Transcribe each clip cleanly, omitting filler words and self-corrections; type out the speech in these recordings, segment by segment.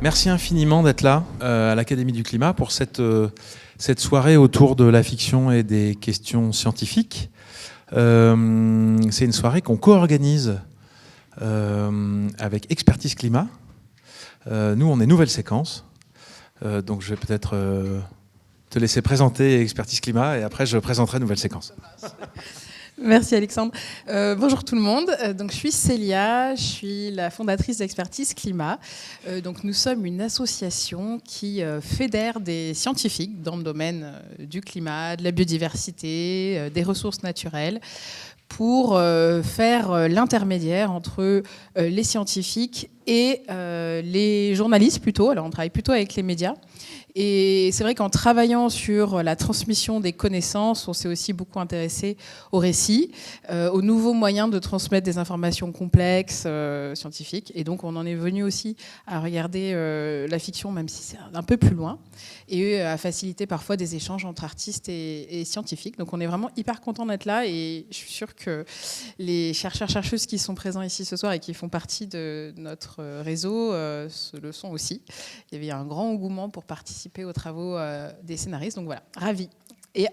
Merci infiniment d'être là à l'Académie du Climat pour cette soirée autour de la fiction et des questions scientifiques. C'est une soirée qu'on co-organise avec Expertise Climat. Nous, on est Nouvelle Séquence. Donc je vais peut-être te laisser présenter Expertise Climat et après je présenterai Nouvelle Séquence. Merci Alexandre. Bonjour tout le monde. Donc, je suis Célia, je suis la fondatrice d'Expertise Climat. Donc, nous sommes une association qui fédère des scientifiques dans le domaine du climat, de la biodiversité, des ressources naturelles, pour faire l'intermédiaire entre les scientifiques et les journalistes plutôt. Alors, on travaille plutôt avec les médias. Et c'est vrai qu'en travaillant sur la transmission des connaissances, on s'est aussi beaucoup intéressé au récit, aux nouveaux moyens de transmettre des informations complexes, scientifiques. Et donc, on en est venu aussi à regarder la fiction, même si c'est un peu plus loin, et à faciliter parfois des échanges entre artistes et scientifiques. Donc, on est vraiment hyper contents d'être là. Et je suis sûre que les chercheurs-chercheuses qui sont présents ici ce soir et qui font partie de notre réseau le sont aussi. Il y avait un grand engouement pour participer aux travaux des scénaristes. Donc voilà, ravi. Et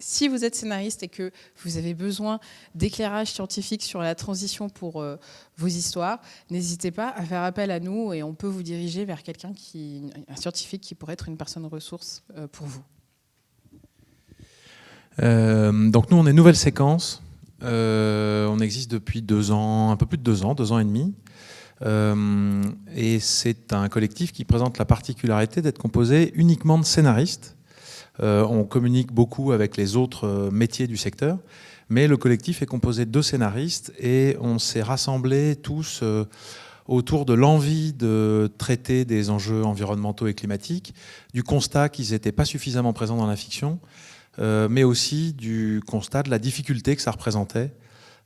si vous êtes scénariste et que vous avez besoin d'éclairage scientifique sur la transition pour vos histoires, n'hésitez pas à faire appel à nous et on peut vous diriger vers un scientifique qui pourrait être une personne ressource pour vous. Donc nous, on est Nouvelle Séquence. On existe depuis 2 ans, un peu plus de 2 ans et demi. Et c'est un collectif qui présente la particularité d'être composé uniquement de scénaristes. On communique beaucoup avec les autres métiers du secteur, mais le collectif est composé de scénaristes et on s'est rassemblés tous autour de l'envie de traiter des enjeux environnementaux et climatiques, du constat qu'ils n'étaient pas suffisamment présents dans la fiction, mais aussi du constat de la difficulté que ça représentait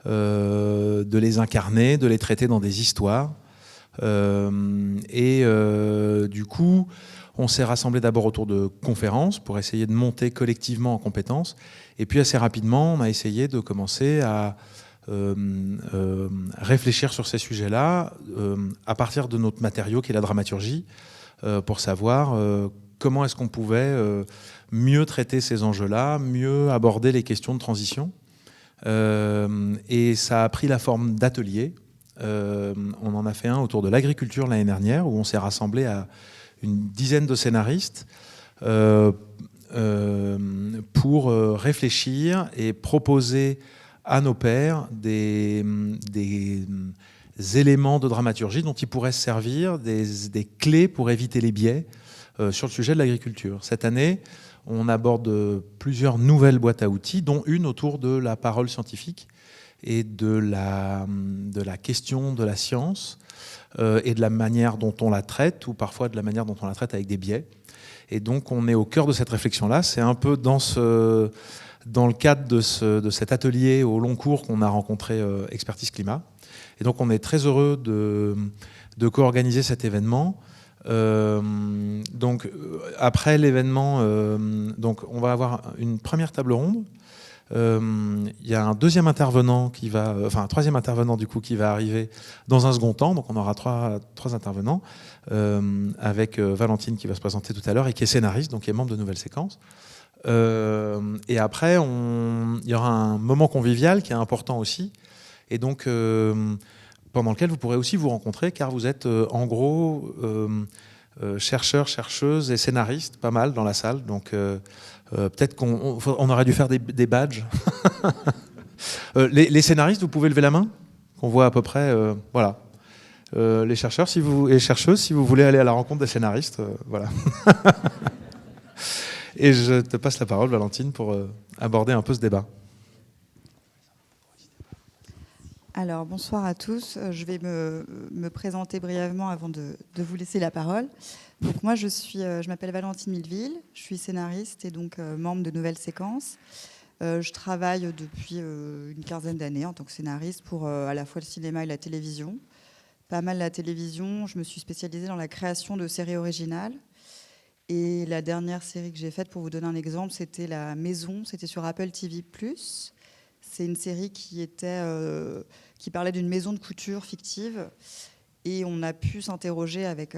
de les incarner, de les traiter dans des histoires. Du coup, on s'est rassemblé d'abord autour de conférences pour essayer de monter collectivement en compétences. Et puis assez rapidement, on a essayé de commencer à réfléchir sur ces sujets-là à partir de notre matériau qui est la dramaturgie, pour savoir comment est-ce qu'on pouvait mieux traiter ces enjeux-là, mieux aborder les questions de transition. Et ça a pris la forme d'ateliers. On en a fait un autour de l'agriculture l'année dernière, où on s'est rassemblé à une dizaine de scénaristes pour réfléchir et proposer à nos pairs des éléments de dramaturgie dont ils pourraient se servir, des clés pour éviter les biais sur le sujet de l'agriculture. Cette année, on aborde plusieurs nouvelles boîtes à outils, dont une autour de la parole scientifique et de la question de la science et de la manière dont on la traite, ou parfois de la manière dont on la traite avec des biais. Et donc on est au cœur de cette réflexion-là. C'est un peu dans le cadre de cet atelier au long cours qu'on a rencontré Expertise Climat. Et donc on est très heureux de co-organiser cet événement. Après l'événement, on va avoir une première table ronde. Il y a un troisième intervenant du coup qui va arriver dans un second temps. Donc on aura trois intervenants avec Valentine qui va se présenter tout à l'heure et qui est scénariste, donc qui est membre de Nouvelle Séquence. Et après, il y aura un moment convivial qui est important aussi, et donc pendant lequel vous pourrez aussi vous rencontrer, car vous êtes en gros chercheurs, chercheuses et scénaristes, pas mal dans la salle. Donc peut-être qu'on aurait dû faire des badges. Les scénaristes, vous pouvez lever la main, qu'on voit à peu près. Voilà. Les chercheurs et chercheuses, si vous voulez aller à la rencontre des scénaristes, voilà. Et je te passe la parole, Valentine, pour aborder un peu ce débat. Alors, bonsoir à tous. Je vais me présenter brièvement avant de vous laisser la parole. Donc, moi, je m'appelle Valentine Milleville, je suis scénariste et donc membre de Nouvelle Séquence. Je travaille depuis une quinzaine d'années en tant que scénariste pour à la fois le cinéma et la télévision. Pas mal la télévision. Je me suis spécialisée dans la création de séries originales. Et la dernière série que j'ai faite, pour vous donner un exemple, c'était La Maison. C'était sur Apple TV+. C'est une série qui parlait d'une maison de couture fictive Et on a pu s'interroger avec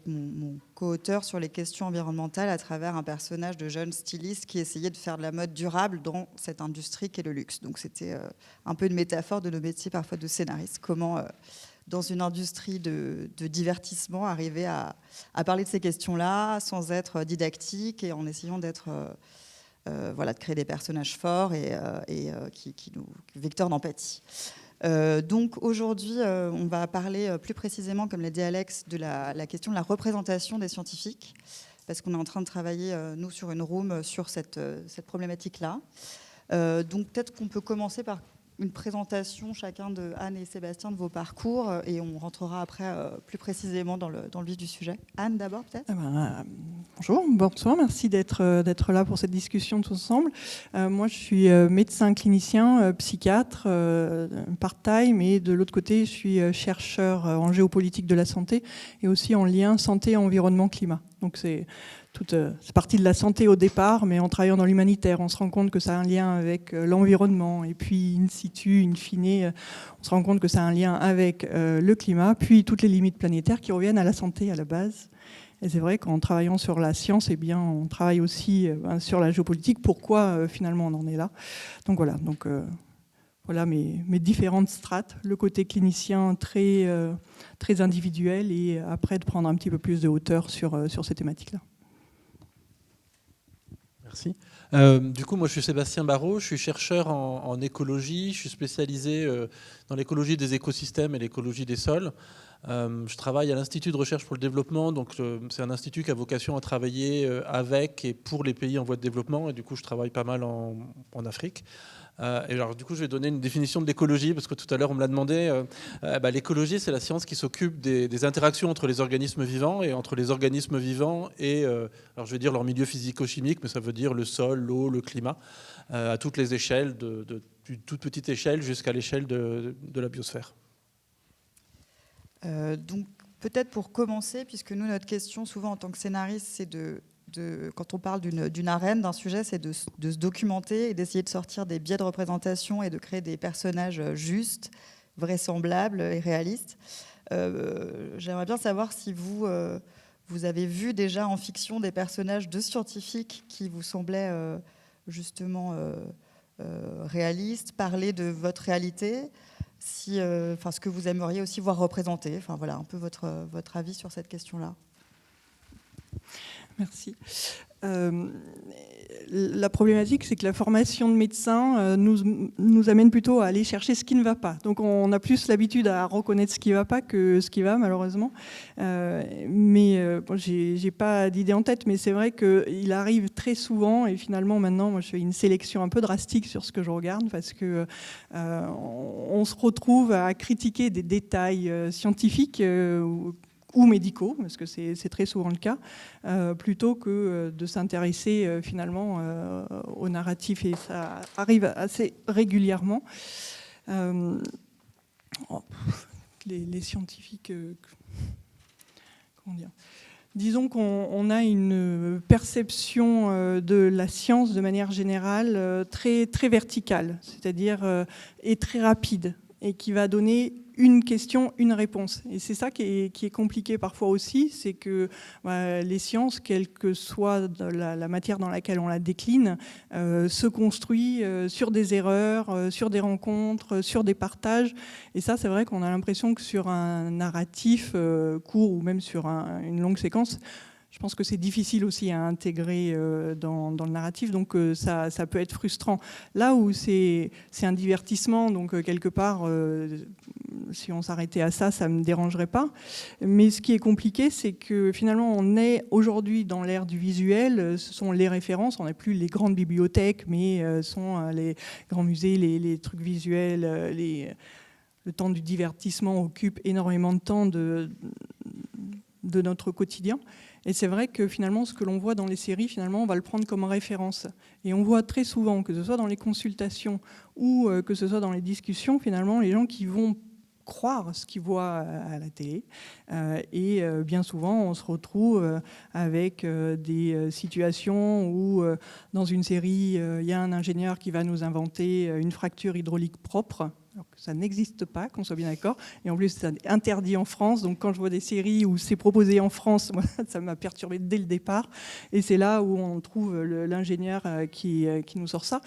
mon co-auteur sur les questions environnementales à travers un personnage de jeune styliste qui essayait de faire de la mode durable dans cette industrie qu'est le luxe. Donc c'était un peu une métaphore de nos métiers parfois de scénaristes. Comment, dans une industrie de divertissement, arriver à parler de ces questions-là sans être didactique et en essayant d'être... de créer des personnages forts et qui nous vecteurs d'empathie. Donc aujourd'hui, on va parler plus précisément, comme l'a dit Alex, de la question de la représentation des scientifiques, parce qu'on est en train de travailler, nous, sur une room sur cette problématique-là. Donc peut-être qu'on peut commencer par une présentation, chacun de Anne et Sébastien, de vos parcours, et on rentrera après plus précisément dans le vif du sujet. Anne, d'abord, peut-être. Bonjour, bonsoir, merci d'être là pour cette discussion tous ensemble. Moi, je suis médecin clinicien, psychiatre, part-time, et de l'autre côté, je suis chercheur en géopolitique de la santé et aussi en lien santé, environnement, climat. Donc c'est parti de la santé au départ, mais en travaillant dans l'humanitaire, on se rend compte que ça a un lien avec l'environnement, et puis in situ, in fine, on se rend compte que ça a un lien avec le climat, puis toutes les limites planétaires qui reviennent à la santé à la base. Et c'est vrai qu'en travaillant sur la science, on travaille aussi sur la géopolitique. Pourquoi finalement on en est là? Donc voilà mes différentes strates. Le côté clinicien très individuel, et après de prendre un petit peu plus de hauteur sur ces thématiques-là. Merci. Du coup, moi, je suis Sébastien Barraud, je suis chercheur en écologie, je suis spécialisé dans l'écologie des écosystèmes et l'écologie des sols. Je travaille à l'Institut de recherche pour le développement, donc c'est un institut qui a vocation à travailler avec et pour les pays en voie de développement, et du coup, je travaille pas mal en Afrique. Et alors, du coup, je vais donner une définition de l'écologie, parce que tout à l'heure, on me l'a demandé. L'écologie, c'est la science qui s'occupe des interactions entre les organismes vivants et entre les organismes vivants et, alors je vais dire leur milieu physico-chimique, mais ça veut dire le sol, l'eau, le climat, à toutes les échelles, d'une toute petite échelle jusqu'à l'échelle de la biosphère. Donc, peut-être pour commencer, puisque nous, notre question, souvent en tant que scénariste, c'est quand on parle d'une arène, d'un sujet, c'est de se documenter et d'essayer de sortir des biais de représentation et de créer des personnages justes, vraisemblables et réalistes. J'aimerais bien savoir si vous avez vu déjà en fiction des personnages de scientifiques qui vous semblaient justement réalistes, parler de votre réalité, ce que vous aimeriez aussi voir représenté. Enfin, voilà, un peu votre avis sur cette question-là. Merci. La problématique, c'est que la formation de médecin nous amène plutôt à aller chercher ce qui ne va pas. Donc on a plus l'habitude à reconnaître ce qui ne va pas que ce qui va, malheureusement. J'ai pas d'idée en tête, mais c'est vrai qu'il arrive très souvent, et finalement maintenant, moi, je fais une sélection un peu drastique sur ce que je regarde, parce que on se retrouve à critiquer des détails scientifiques ou médicaux, parce que c'est très souvent le cas, plutôt que de s'intéresser finalement au narratif, et ça arrive assez régulièrement. Les scientifiques, comment dire ? Disons qu'on a une perception de la science de manière générale très, très verticale, c'est-à-dire et très rapide, et qui va donner une question, une réponse. Et c'est ça qui est compliqué parfois aussi, c'est que les sciences, quelle que soit la matière dans laquelle on la décline, se construit sur des erreurs, sur des rencontres, sur des partages. Et ça, c'est vrai qu'on a l'impression que sur un narratif court ou même sur une longue séquence, je pense que c'est difficile aussi à intégrer dans le narratif, donc ça peut être frustrant. Là où c'est un divertissement, donc quelque part, si on s'arrêtait à ça, ça ne me dérangerait pas. Mais ce qui est compliqué, c'est que finalement, on est aujourd'hui dans l'ère du visuel, ce sont les références, on n'a plus les grandes bibliothèques, mais ce sont les grands musées, les trucs visuels, le temps du divertissement occupe énormément de temps de notre quotidien. Et c'est vrai que finalement, ce que l'on voit dans les séries, finalement, on va le prendre comme référence. Et on voit très souvent, que ce soit dans les consultations ou que ce soit dans les discussions, finalement, les gens qui vont croire ce qu'ils voient à la télé. Et bien souvent, on se retrouve avec des situations où, dans une série, il y a un ingénieur qui va nous inventer une fracture hydraulique propre. alors que ça n'existe pas, qu'on soit bien d'accord. Et en plus, c'est interdit en France. Donc quand je vois des séries où c'est proposé en France, moi, ça m'a perturbé dès le départ. Et c'est là où on trouve l'ingénieur qui nous sort ça.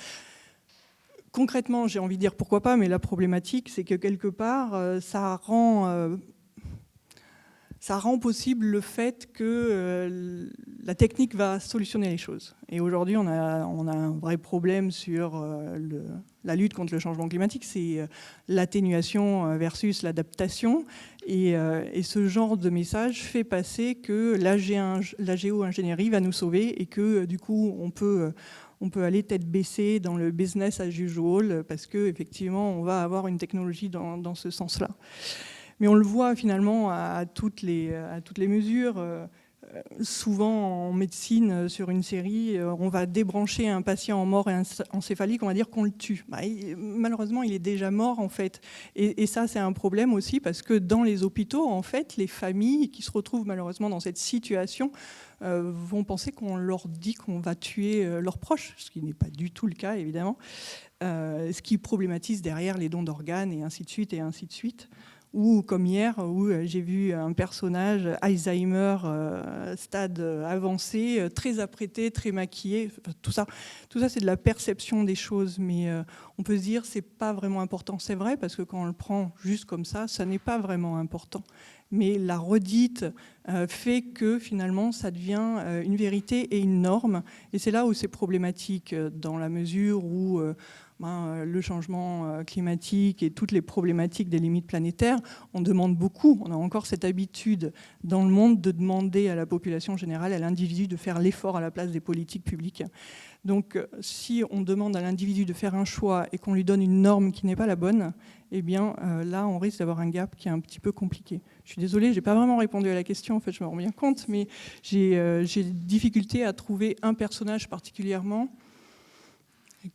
Concrètement, j'ai envie de dire pourquoi pas, mais la problématique, c'est que quelque part, ça rend possible le fait que la technique va solutionner les choses. Et aujourd'hui, on a un vrai problème sur la lutte contre le changement climatique, c'est l'atténuation versus l'adaptation. Et ce genre de message fait passer que la géo-ingénierie va nous sauver et que du coup, on peut aller tête baissée dans le business as usual parce qu'effectivement, on va avoir une technologie dans ce sens-là. Mais on le voit finalement à toutes les mesures. Souvent en médecine, sur une série, on va débrancher un patient en mort encéphalique, on va dire qu'on le tue. Malheureusement, il est déjà mort en fait. Et ça, c'est un problème aussi parce que dans les hôpitaux, en fait, les familles qui se retrouvent malheureusement dans cette situation vont penser qu'on leur dit qu'on va tuer leurs proches, ce qui n'est pas du tout le cas évidemment. Ce qui problématise derrière les dons d'organes et ainsi de suite et ainsi de suite. Ou comme hier, où j'ai vu un personnage Alzheimer, stade avancé, très apprêté, très maquillé. Tout ça c'est de la perception des choses, mais on peut se dire c'est pas vraiment important. C'est vrai, parce que quand on le prend juste comme ça n'est pas vraiment important. Mais la redite fait que finalement ça devient une vérité et une norme. Et c'est là où c'est problématique, dans la mesure où le changement climatique et toutes les problématiques des limites planétaires, on demande beaucoup. On a encore cette habitude dans le monde de demander à la population générale, à l'individu, de faire l'effort à la place des politiques publiques. Donc si on demande à l'individu de faire un choix et qu'on lui donne une norme qui n'est pas la bonne, eh bien là on risque d'avoir un gap qui est un petit peu compliqué. Je suis désolée, je n'ai pas vraiment répondu à la question, en fait je me rends bien compte, mais j'ai des difficultés à trouver un personnage particulièrement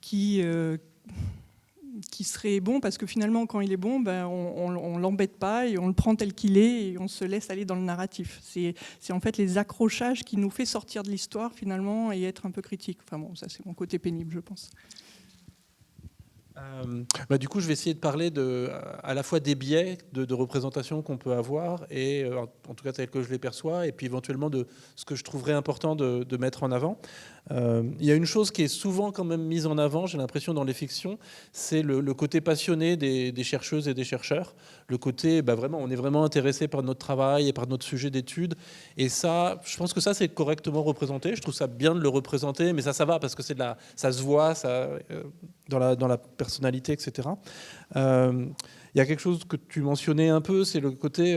qui serait bon, parce que finalement quand il est bon, on l'embête pas et on le prend tel qu'il est et on se laisse aller dans le narratif. C'est en fait les accrochages qui nous fait sortir de l'histoire finalement et être un peu critique. Enfin bon, ça c'est mon côté pénible, je pense. Du coup, je vais essayer de parler à la fois des biais de représentation qu'on peut avoir, et en tout cas tel que je les perçois, et puis éventuellement de ce que je trouverais important de mettre en avant. Il y a une chose qui est souvent quand même mise en avant, j'ai l'impression, dans les fictions, c'est le côté passionné des chercheuses et des chercheurs. Le côté, vraiment, on est vraiment intéressé par notre travail et par notre sujet d'étude. Et ça, je pense que ça, c'est correctement représenté. Je trouve ça bien de le représenter, mais ça va, parce que ça se voit dans la personnalité, etc. Il y a quelque chose que tu mentionnais un peu, c'est le côté...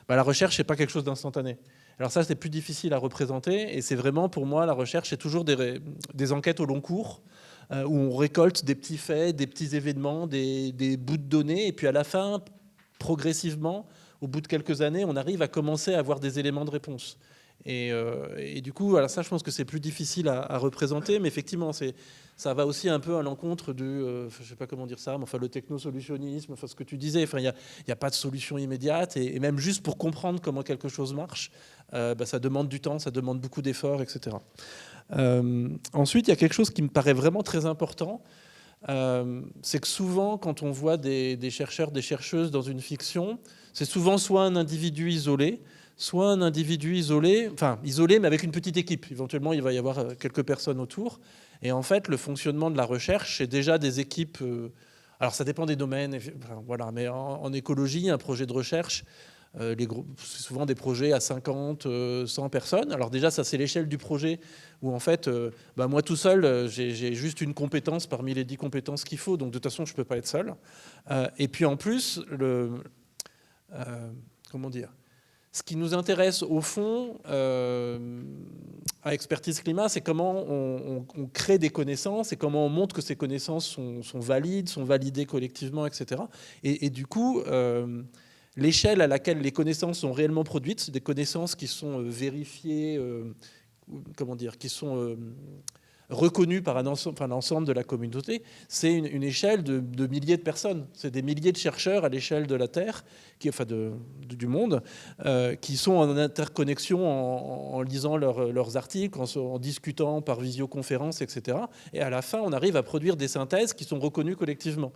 la recherche, c'est pas quelque chose d'instantané. Alors ça, c'est plus difficile à représenter, et c'est vraiment, pour moi, la recherche, c'est toujours des enquêtes au long cours, où on récolte des petits faits, des petits événements, des bouts de données, et puis à la fin, progressivement, au bout de quelques années, on arrive à commencer à avoir des éléments de réponse. Et du coup, alors ça, je pense que c'est plus difficile à représenter, mais effectivement, ça va aussi un peu à l'encontre du, je sais pas comment dire ça, mais enfin le technosolutionnisme, enfin ce que tu disais. Enfin, il y a pas de solution immédiate, et même juste pour comprendre comment quelque chose marche, ça demande du temps, ça demande beaucoup d'efforts, etc. Ensuite, il y a quelque chose qui me paraît vraiment très important. C'est que souvent, quand on voit des chercheurs, des chercheuses dans une fiction, c'est souvent soit un individu isolé, soit un individu isolé mais avec une petite équipe. Éventuellement, il va y avoir quelques personnes autour. Et en fait, le fonctionnement de la recherche, c'est déjà des équipes... alors, ça dépend des domaines, voilà, mais en écologie, un projet de recherche, c'est souvent des projets à 50, 100 personnes. Alors déjà, ça, c'est l'échelle du projet où, en fait, moi, tout seul, j'ai juste une compétence parmi les 10 compétences qu'il faut. Donc, de toute façon, je ne peux pas être seul. Et puis, en plus, comment dire ? Ce qui nous intéresse au fond à Expertise Climat, c'est comment on crée des connaissances et comment on montre que ces connaissances sont valides, sont validées collectivement, etc. Et du coup, l'échelle à laquelle les connaissances sont réellement produites, c'est des connaissances qui sont vérifiées, qui sont reconnues par l'ensemble de la communauté, c'est une échelle de milliers de personnes. C'est des milliers de chercheurs à l'échelle de la Terre, du monde, qui sont en interconnexion en lisant leurs articles, en discutant par visioconférence, etc. Et à la fin, on arrive à produire des synthèses qui sont reconnues collectivement.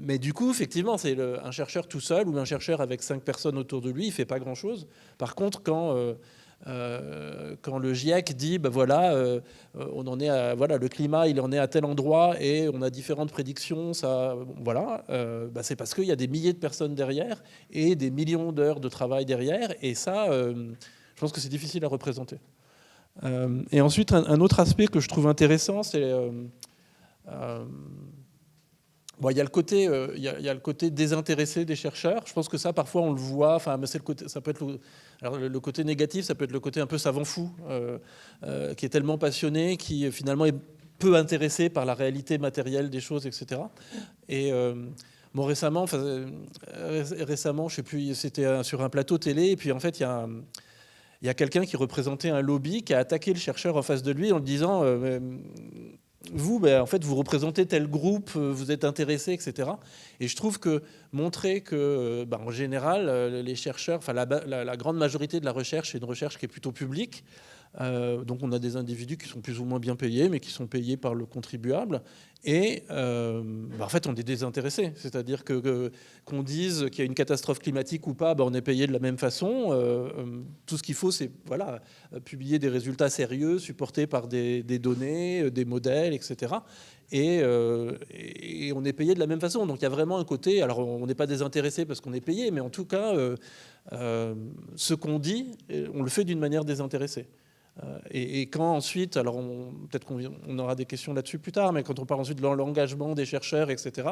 Mais du coup, effectivement, c'est un chercheur tout seul ou un chercheur avec 5 personnes autour de lui, il ne fait pas grand-chose. Par contre, quand le GIEC dit, voilà, on en est voilà, le climat, il en est à tel endroit et on a différentes prédictions, ça, voilà, c'est parce qu'il y a des milliers de personnes derrière et des millions d'heures de travail derrière. Et ça, je pense que c'est difficile à représenter. Et ensuite, un autre aspect que je trouve intéressant, c'est... il y a le côté désintéressé des chercheurs. Je pense que ça, parfois, on le voit. Enfin, mais c'est le côté, ça peut être le côté négatif, ça peut être le côté un peu savant fou, qui est tellement passionné, qui finalement est peu intéressé par la réalité matérielle des choses, etc. Et récemment, je sais plus, c'était sur un plateau télé, et puis en fait, il y a quelqu'un qui représentait un lobby qui a attaqué le chercheur en face de lui en lui disant vous, en fait, vous représentez tel groupe, vous êtes intéressé, etc. Et je trouve que montrer que, en général, les chercheurs, la grande majorité de la recherche, c'est une recherche qui est plutôt publique. Donc on a des individus qui sont plus ou moins bien payés, mais qui sont payés par le contribuable. Et en fait, on est désintéressé. C'est-à-dire qu'on dise qu'il y a une catastrophe climatique ou pas, on est payé de la même façon. Tout ce qu'il faut, c'est publier des résultats sérieux, supportés par des données, des modèles, etc. Et on est payé de la même façon. Donc il y a vraiment un côté... Alors on n'est pas désintéressé parce qu'on est payé, mais en tout cas, ce qu'on dit, on le fait d'une manière désintéressée. Et quand ensuite, alors peut-être qu'on aura des questions là-dessus plus tard, mais quand on parle ensuite de l'engagement des chercheurs, etc.,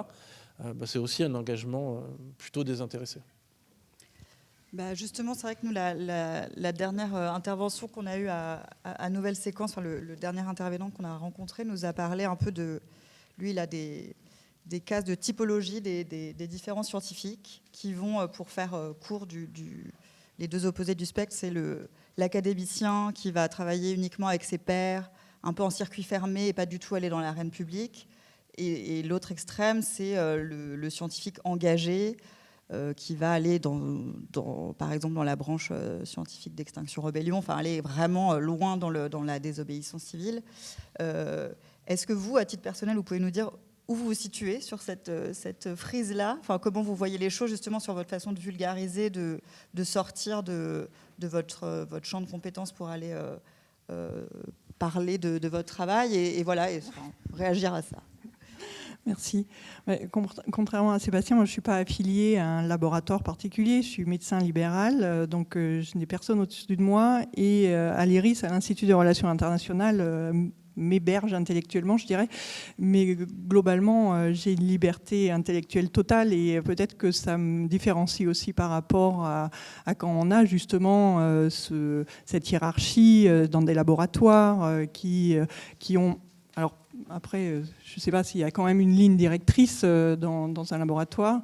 c'est aussi un engagement plutôt désintéressé. Justement, c'est vrai que nous, la dernière intervention qu'on a eue à Nouvelle Séquence, le dernier intervenant qu'on a rencontré, nous a parlé un peu de... Lui, il a des cases de typologie des différents scientifiques qui vont, pour faire court les deux opposés du spectre, c'est l'académicien qui va travailler uniquement avec ses pairs, un peu en circuit fermé et pas du tout aller dans l'arène publique. Et l'autre extrême, c'est le scientifique engagé qui va aller, par exemple, dans la branche scientifique d'Extinction Rebellion, enfin aller vraiment loin dans la désobéissance civile. Est-ce que vous, à titre personnel, vous pouvez nous dire où vous vous situez sur cette frise-là, enfin, comment vous voyez les choses justement sur votre façon de vulgariser, de sortir de votre champ de compétences pour aller parler de votre travail et voilà, réagir à ça. Merci. Contrairement à Sébastien, moi je ne suis pas affiliée à un laboratoire particulier, je suis médecin libéral, donc je n'ai personne au-dessus de moi et à l'IRIS, à l'Institut des Relations Internationales, m'héberge intellectuellement, je dirais, mais globalement, j'ai une liberté intellectuelle totale et peut-être que ça me différencie aussi par rapport à quand on a justement cette hiérarchie dans des laboratoires qui ont... Alors après, je ne sais pas s'il y a quand même une ligne directrice dans un laboratoire,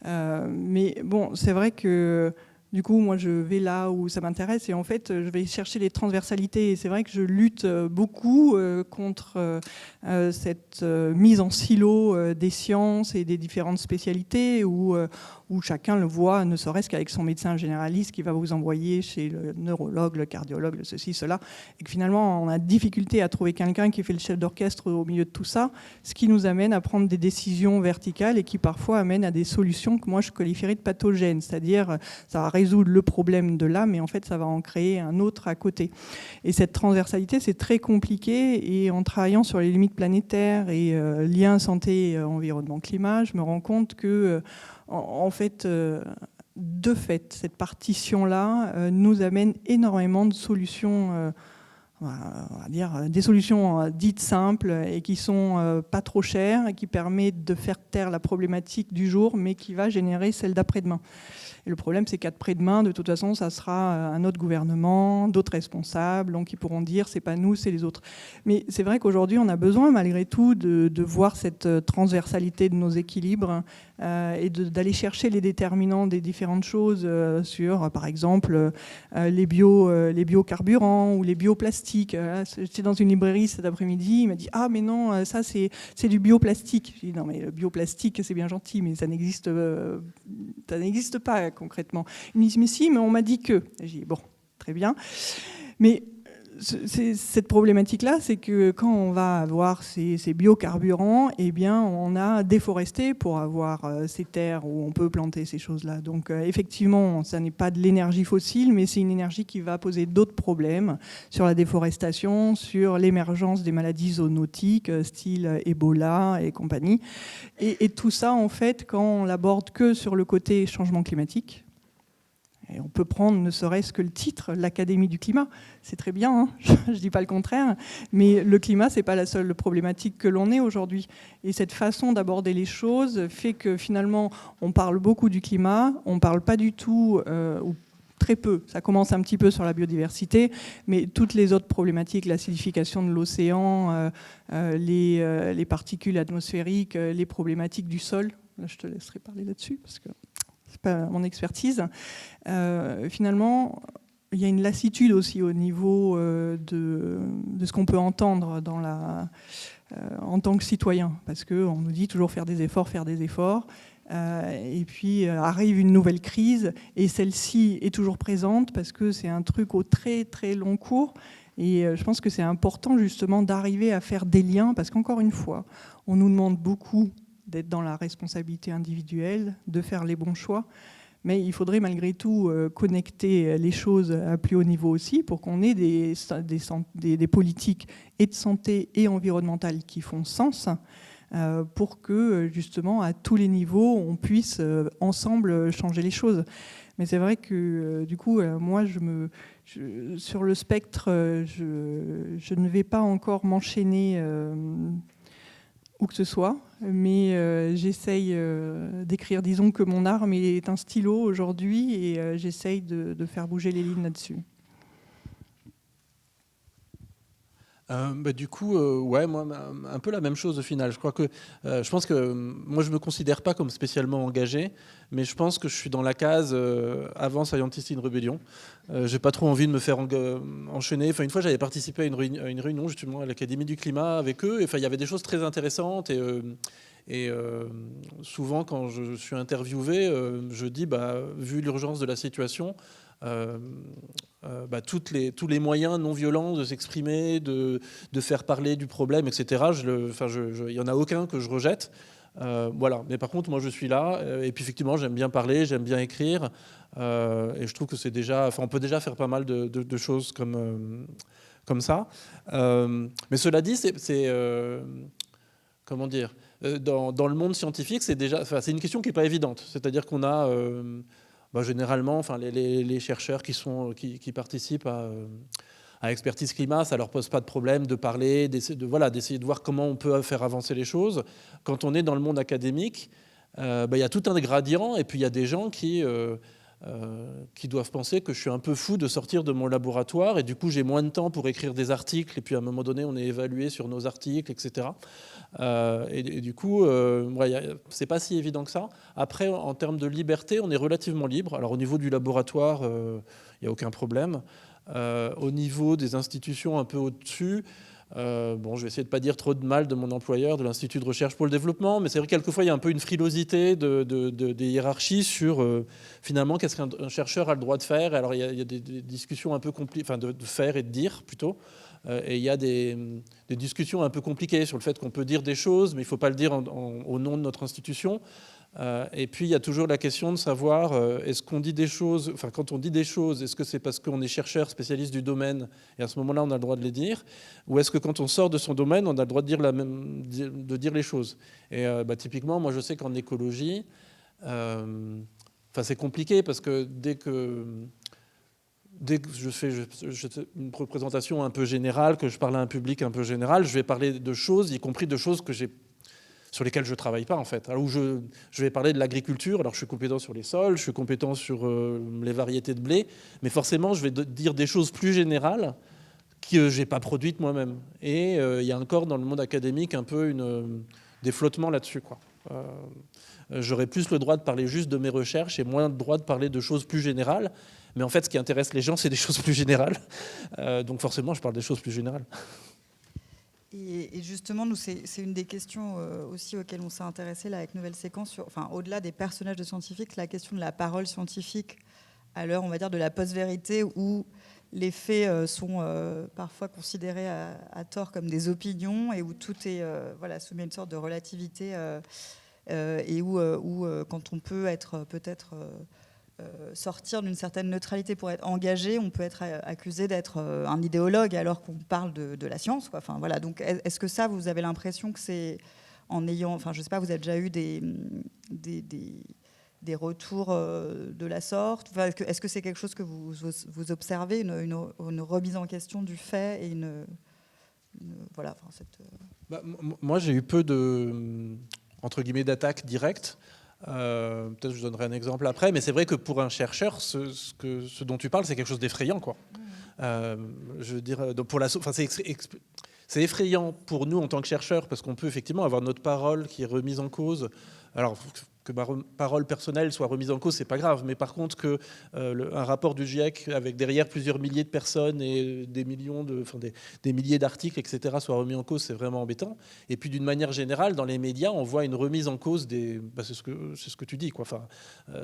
mais bon, c'est vrai que du coup, moi, je vais là où ça m'intéresse et en fait, je vais chercher les transversalités. Et c'est vrai que je lutte beaucoup contre cette mise en silo des sciences et des différentes spécialités où chacun le voit, ne serait-ce qu'avec son médecin généraliste qui va vous envoyer chez le neurologue, le cardiologue, le ceci, cela. Et que finalement, on a difficulté à trouver quelqu'un qui fait le chef d'orchestre au milieu de tout ça, ce qui nous amène à prendre des décisions verticales et qui parfois amènent à des solutions que moi, je qualifierais de pathogènes. C'est-à-dire, ça va résoudre le problème de là, mais en fait, ça va en créer un autre à côté. Et cette transversalité, c'est très compliqué. Et en travaillant sur les limites planétaires et liens santé, environnement, climat, je me rends compte que, en fait, de fait, cette partition-là nous amène énormément de solutions, on va dire des solutions dites simples et qui sont pas trop chères et qui permettent de faire taire la problématique du jour, mais qui va générer celle d'après-demain. Et le problème, c'est qu'après-demain, de toute façon, ça sera un autre gouvernement, d'autres responsables, donc ils pourront dire c'est pas nous, c'est les autres. Mais c'est vrai qu'aujourd'hui, on a besoin, malgré tout, de voir cette transversalité de nos équilibres et d'aller chercher les déterminants des différentes choses sur, par exemple, les biocarburants ou les bioplastiques. J'étais dans une librairie cet après-midi, il m'a dit « Ah, mais non, ça, c'est du bioplastique. » Je dis « Non, mais le bioplastique, c'est bien gentil, mais ça n'existe pas concrètement. » Il me dit « Mais si, mais on m'a dit que. » J'ai dit « Bon, très bien. » Mais cette problématique-là, c'est que quand on va avoir ces biocarburants, eh bien, on a déforesté pour avoir ces terres où on peut planter ces choses-là. Donc, effectivement, ça n'est pas de l'énergie fossile, mais c'est une énergie qui va poser d'autres problèmes sur la déforestation, sur l'émergence des maladies zoonotiques, style Ebola et compagnie. Et tout ça, en fait, quand on l'aborde que sur le côté changement climatique, et on peut prendre ne serait-ce que le titre, l'Académie du climat. C'est très bien, hein, je ne dis pas le contraire, mais le climat, ce n'est pas la seule problématique que l'on ait aujourd'hui. Et cette façon d'aborder les choses fait que finalement, on parle beaucoup du climat, on ne parle pas du tout, ou très peu, ça commence un petit peu sur la biodiversité, mais toutes les autres problématiques, l'acidification de l'océan, les particules atmosphériques, les problématiques du sol, là je te laisserai parler là-dessus, parce que c'est pas mon expertise. Finalement, il y a une lassitude aussi au niveau de ce qu'on peut entendre en tant que citoyen, parce qu'on nous dit toujours faire des efforts, et puis arrive une nouvelle crise, et celle-ci est toujours présente, parce que c'est un truc au très très long cours, et je pense que c'est important justement d'arriver à faire des liens, parce qu'encore une fois, on nous demande beaucoup d'être dans la responsabilité individuelle, de faire les bons choix. Mais il faudrait malgré tout connecter les choses à plus haut niveau aussi pour qu'on ait des politiques et de santé et environnementales qui font sens pour que justement à tous les niveaux on puisse ensemble changer les choses. Mais c'est vrai que du coup moi sur le spectre je ne vais pas encore m'enchaîner où que ce soit, mais j'essaye d'écrire, disons que mon arme est un stylo aujourd'hui et j'essaye de faire bouger les lignes là-dessus. Du coup, ouais, moi, un peu la même chose au final. Je pense que moi, je me considère pas comme spécialement engagé, mais je pense que je suis dans la case avant Scientist in Rebellion. J'ai pas trop envie de me faire enchaîner. Enfin, une fois, j'avais participé à une réunion justement à l'Académie du climat avec eux. Enfin, il y avait des choses très intéressantes et souvent, quand je suis interviewé, je dis, vu l'urgence de la situation. Tous les moyens non violents de s'exprimer, de faire parler du problème, etc. Il n'y en a aucun que je rejette. Voilà. Mais par contre, moi, je suis là. Et puis, effectivement, j'aime bien parler, j'aime bien écrire. Et je trouve que c'est déjà... Enfin, on peut déjà faire pas mal de choses comme ça. Mais cela dit, comment dire, dans le monde scientifique, c'est une question qui n'est pas évidente. C'est-à-dire qu'on a... généralement, enfin, les chercheurs qui participent à Expertise Climat, ça ne leur pose pas de problème de parler, d'essayer de voir comment on peut faire avancer les choses. Quand on est dans le monde académique, il y a tout un gradient, et puis il y a des gens qui doivent penser que je suis un peu fou de sortir de mon laboratoire, et du coup j'ai moins de temps pour écrire des articles, et puis à un moment donné on est évalué sur nos articles, etc. Et du coup, c'est pas si évident que ça. Après, en termes de liberté, on est relativement libre. Alors au niveau du laboratoire, il n'y a aucun problème. Au niveau des institutions un peu au-dessus, je vais essayer de ne pas dire trop de mal de mon employeur, de l'Institut de recherche pour le développement, mais c'est vrai que quelquefois il y a un peu une frilosité des hiérarchies sur finalement qu'est-ce qu'un chercheur a le droit de faire. Alors il y a des discussions un peu compliquées, enfin de faire et de dire plutôt. Et il y a des discussions un peu compliquées sur le fait qu'on peut dire des choses, mais il ne faut pas le dire au nom de notre institution. Et puis, il y a toujours la question de savoir, est-ce qu'on dit des choses, enfin, quand on dit des choses, est-ce que c'est parce qu'on est chercheur, spécialiste du domaine, et à ce moment-là, on a le droit de les dire, ou est-ce que quand on sort de son domaine, on a le droit de dire les choses. Et typiquement, moi, je sais qu'en écologie, c'est compliqué, parce que dès que je fais une représentation un peu générale, que je parle à un public un peu général, je vais parler de choses, y compris de choses sur lesquelles je ne travaille pas, en fait. Alors, où je vais parler de l'agriculture, alors je suis compétent sur les sols, je suis compétent sur les variétés de blé, mais forcément, je vais dire des choses plus générales que je n'ai pas produites moi-même. Et il y a encore dans le monde académique un peu des flottements là-dessus, quoi. J'aurais plus le droit de parler juste de mes recherches et moins le droit de parler de choses plus générales. Mais en fait, ce qui intéresse les gens, c'est des choses plus générales. Donc forcément, je parle des choses plus générales. Et justement, nous, c'est une des questions aussi auxquelles on s'est intéressé là, avec Nouvelle Séquence. Au-delà des personnages de scientifiques, la question de la parole scientifique à l'heure, on va dire, de la post-vérité, où les faits sont parfois considérés à tort comme des opinions et où tout est soumis à une sorte de relativité et où quand on peut être peut-être sortir d'une certaine neutralité pour être engagé, on peut être accusé d'être un idéologue alors qu'on parle de la science, quoi. Enfin, voilà. Donc, est-ce que ça, vous avez l'impression que c'est en ayant, enfin, je sais pas, vous avez déjà eu des retours de la sorte, enfin, est-ce que c'est quelque chose que vous observez, une remise en question du fait et voilà, enfin, moi, j'ai eu peu de entre guillemets d'attaques directes. Peut-être je donnerai un exemple après, mais c'est vrai que pour un chercheur, ce dont tu parles, c'est quelque chose d'effrayant, quoi. Je veux dire, donc c'est effrayant pour nous en tant que chercheurs parce qu'on peut effectivement avoir notre parole qui est remise en cause. Alors que ma parole personnelle soit remise en cause, c'est pas grave, mais par contre que un rapport du GIEC avec derrière plusieurs milliers de personnes et des millions des milliers d'articles, etc., soit remis en cause, c'est vraiment embêtant. Et puis d'une manière générale, dans les médias, on voit une remise en cause c'est ce que tu dis, quoi. Enfin,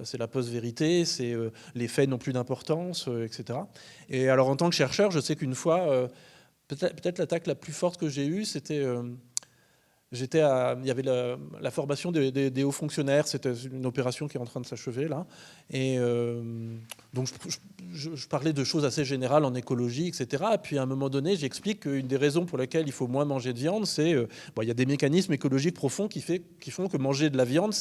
c'est la post-vérité, c'est les faits n'ont plus d'importance, etc. Et alors en tant que chercheur, je sais qu'une fois, peut-être l'attaque la plus forte que j'ai eue, c'était il y avait la formation des hauts fonctionnaires, c'était une opération qui est en train de s'achever là, et donc je parlais de choses assez générales en écologie, etc. Et puis à un moment donné, j'explique qu'une des raisons pour lesquelles il faut moins manger de viande, c'est il y a des mécanismes écologiques profonds qui font que manger de la viande,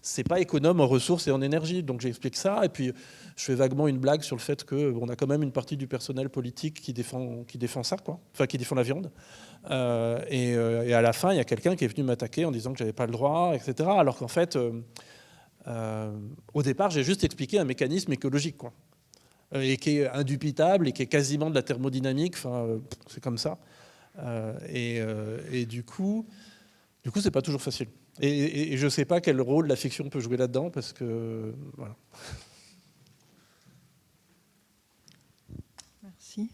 c'est pas économe en ressources et en énergie. Donc j'explique ça, et puis je fais vaguement une blague sur le fait qu'on a quand même une partie du personnel politique qui défend ça, quoi. Enfin, qui défend la viande. Et à la fin, il y a quelqu'un qui est venu m'attaquer en disant que j'avais pas le droit, etc. Alors qu'en fait, au départ, j'ai juste expliqué un mécanisme écologique, quoi. Et qui est indubitable et qui est quasiment de la thermodynamique. Enfin, c'est comme ça. Et du coup, c'est pas toujours facile. Et je ne sais pas quel rôle la fiction peut jouer là-dedans, parce que... Voilà. Merci.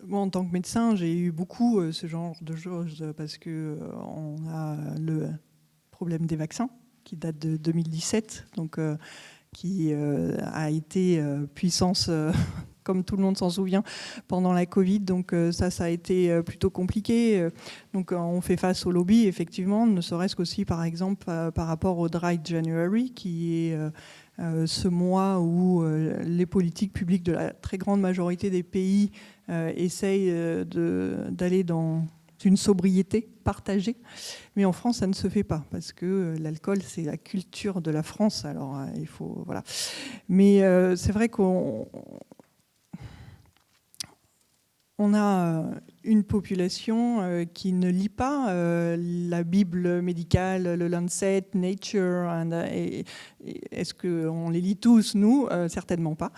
Moi, en tant que médecin, j'ai eu beaucoup ce genre de choses, parce qu'on a le problème des vaccins, qui date de 2017, donc, qui a été puissance... comme tout le monde s'en souvient, pendant la Covid. Donc ça a été plutôt compliqué. Donc on fait face au lobby, effectivement, ne serait-ce qu'aussi, par exemple, par rapport au Dry January, qui est ce mois où les politiques publiques de la très grande majorité des pays essayent d'aller dans une sobriété partagée. Mais en France, ça ne se fait pas, parce que l'alcool, c'est la culture de la France. Alors, il faut... Voilà. Mais c'est vrai qu'on a une population qui ne lit pas la Bible médicale, le Lancet, Nature. Est-ce qu'on les lit tous, nous? Certainement pas.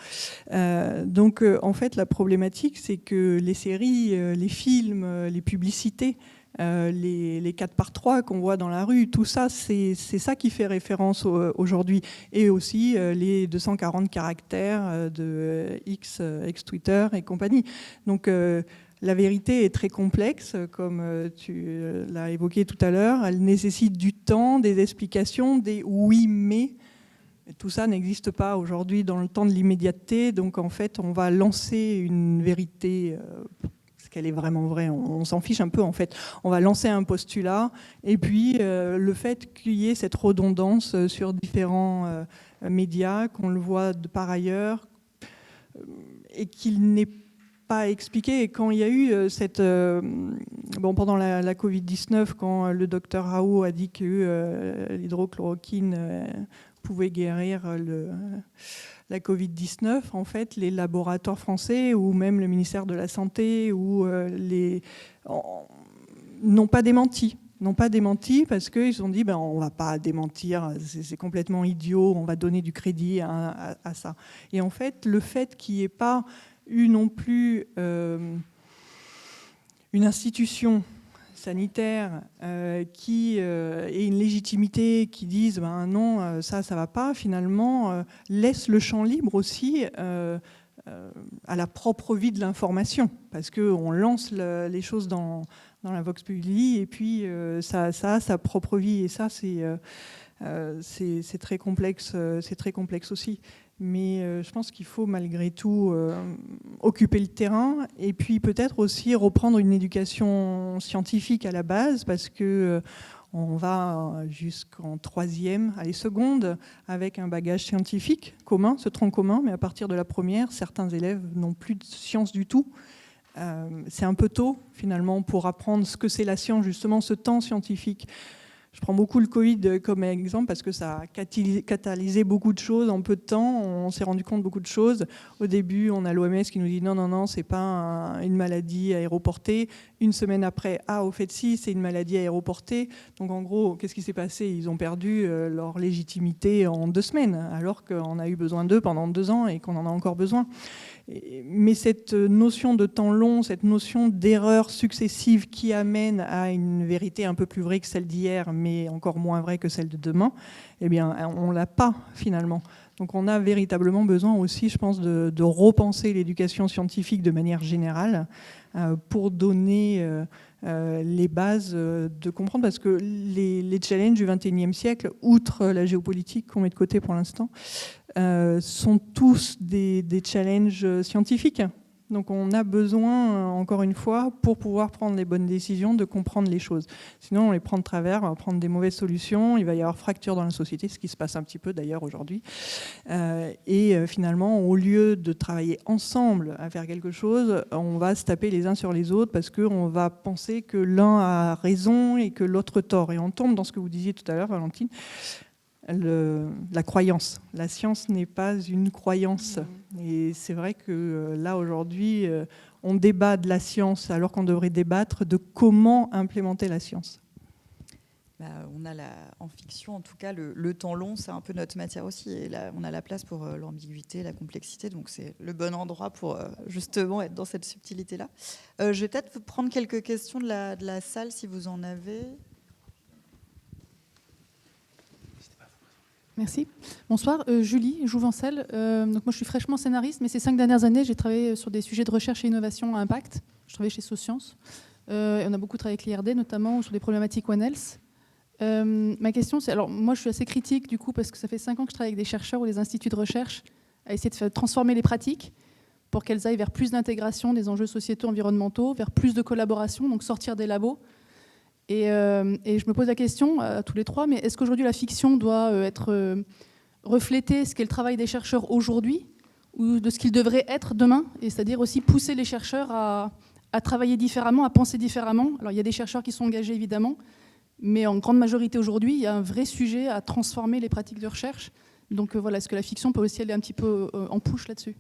Donc, en fait, la problématique, c'est que les séries, les films, les publicités, les 4x3 qu'on voit dans la rue, tout ça, c'est ça qui fait référence aujourd'hui. Et aussi les 240 caractères de ex-Twitter et compagnie. Donc la vérité est très complexe, comme tu l'as évoqué tout à l'heure. Elle nécessite du temps, des explications, des oui mais. Tout ça n'existe pas aujourd'hui dans le temps de l'immédiateté. Donc en fait, on va lancer une vérité... qu'elle est vraiment vraie, on s'en fiche un peu en fait. On va lancer un postulat, et puis le fait qu'il y ait cette redondance sur différents médias, qu'on le voit de par ailleurs, et qu'il n'est pas expliqué. Et quand il y a eu pendant la Covid-19, quand le docteur Raoult a dit que l'hydrochloroquine pouvait guérir la Covid-19, en fait, les laboratoires français ou même le ministère de la Santé n'ont pas démenti. Parce qu'ils se sont dit on ne va pas démentir, c'est complètement idiot, on va donner du crédit à ça. Et en fait, le fait qu'il n'y ait pas eu non plus une institution sanitaire qui ait une légitimité, qui disent non, ça va pas, finalement, laisse le champ libre aussi à la propre vie de l'information, parce qu'on lance les choses dans la vox populi, et puis ça a sa propre vie, et ça c'est très complexe aussi. Mais je pense qu'il faut malgré tout occuper le terrain et puis peut-être aussi reprendre une éducation scientifique à la base, parce que on va jusqu'en troisième, allez, seconde, avec un bagage scientifique commun, ce tronc commun, mais à partir de la première, certains élèves n'ont plus de science du tout. C'est un peu tôt, finalement, pour apprendre ce que c'est la science, justement, ce temps scientifique. Je prends beaucoup le Covid comme exemple parce que ça a catalysé beaucoup de choses en peu de temps. On s'est rendu compte de beaucoup de choses. Au début, on a l'OMS qui nous dit non, c'est pas une maladie aéroportée. Une semaine après, au fait si, c'est une maladie aéroportée. Donc en gros, qu'est-ce qui s'est passé? Ils ont perdu leur légitimité en 2 semaines, alors qu'on a eu besoin d'eux pendant 2 ans et qu'on en a encore besoin. Mais cette notion de temps long, cette notion d'erreur successive qui amène à une vérité un peu plus vraie que celle d'hier, mais encore moins vraie que celle de demain, eh bien, on ne l'a pas finalement. Donc on a véritablement besoin aussi, je pense, de repenser l'éducation scientifique de manière générale pour donner les bases de comprendre, parce que les challenges du XXIe siècle, outre la géopolitique qu'on met de côté pour l'instant, sont tous des challenges scientifiques. Donc on a besoin, encore une fois, pour pouvoir prendre les bonnes décisions, de comprendre les choses. Sinon, on les prend de travers, on va prendre des mauvaises solutions, il va y avoir fracture dans la société, ce qui se passe un petit peu d'ailleurs aujourd'hui. Et finalement, au lieu de travailler ensemble à faire quelque chose, on va se taper les uns sur les autres parce qu'on va penser que l'un a raison et que l'autre tort. Et on tombe dans ce que vous disiez tout à l'heure, Valentine, la croyance. La science n'est pas une croyance. Et c'est vrai que là, aujourd'hui, on débat de la science alors qu'on devrait débattre de comment implémenter la science. On a en fiction, en tout cas, le temps long, c'est un peu notre matière aussi. Et là, on a la place pour l'ambiguïté, la complexité. Donc, c'est le bon endroit pour justement être dans cette subtilité-là. Je vais peut-être vous prendre quelques questions de la salle, si vous en avez. Merci. Bonsoir, Julie Jouvencel. Donc moi, je suis fraîchement scénariste, mais ces 5 dernières années, j'ai travaillé sur des sujets de recherche et innovation à impact. Je travaillais chez Socience. On a beaucoup travaillé avec l'IRD, notamment sur des problématiques One Health. Ma question, c'est... Alors, moi, je suis assez critique, du coup, parce que ça fait 5 ans que je travaille avec des chercheurs ou des instituts de recherche à essayer de faire transformer les pratiques pour qu'elles aillent vers plus d'intégration des enjeux sociétaux, environnementaux, vers plus de collaboration, donc sortir des labos. Et je me pose la question à tous les trois, mais est-ce qu'aujourd'hui la fiction doit refléter ce qu'est le travail des chercheurs aujourd'hui ou de ce qu'il devrait être demain, et c'est-à-dire aussi pousser les chercheurs à travailler différemment, à penser différemment. Alors il y a des chercheurs qui sont engagés évidemment, mais en grande majorité aujourd'hui, il y a un vrai sujet à transformer les pratiques de recherche. Donc voilà, est-ce que la fiction peut aussi aller un petit peu en push là-dessus ?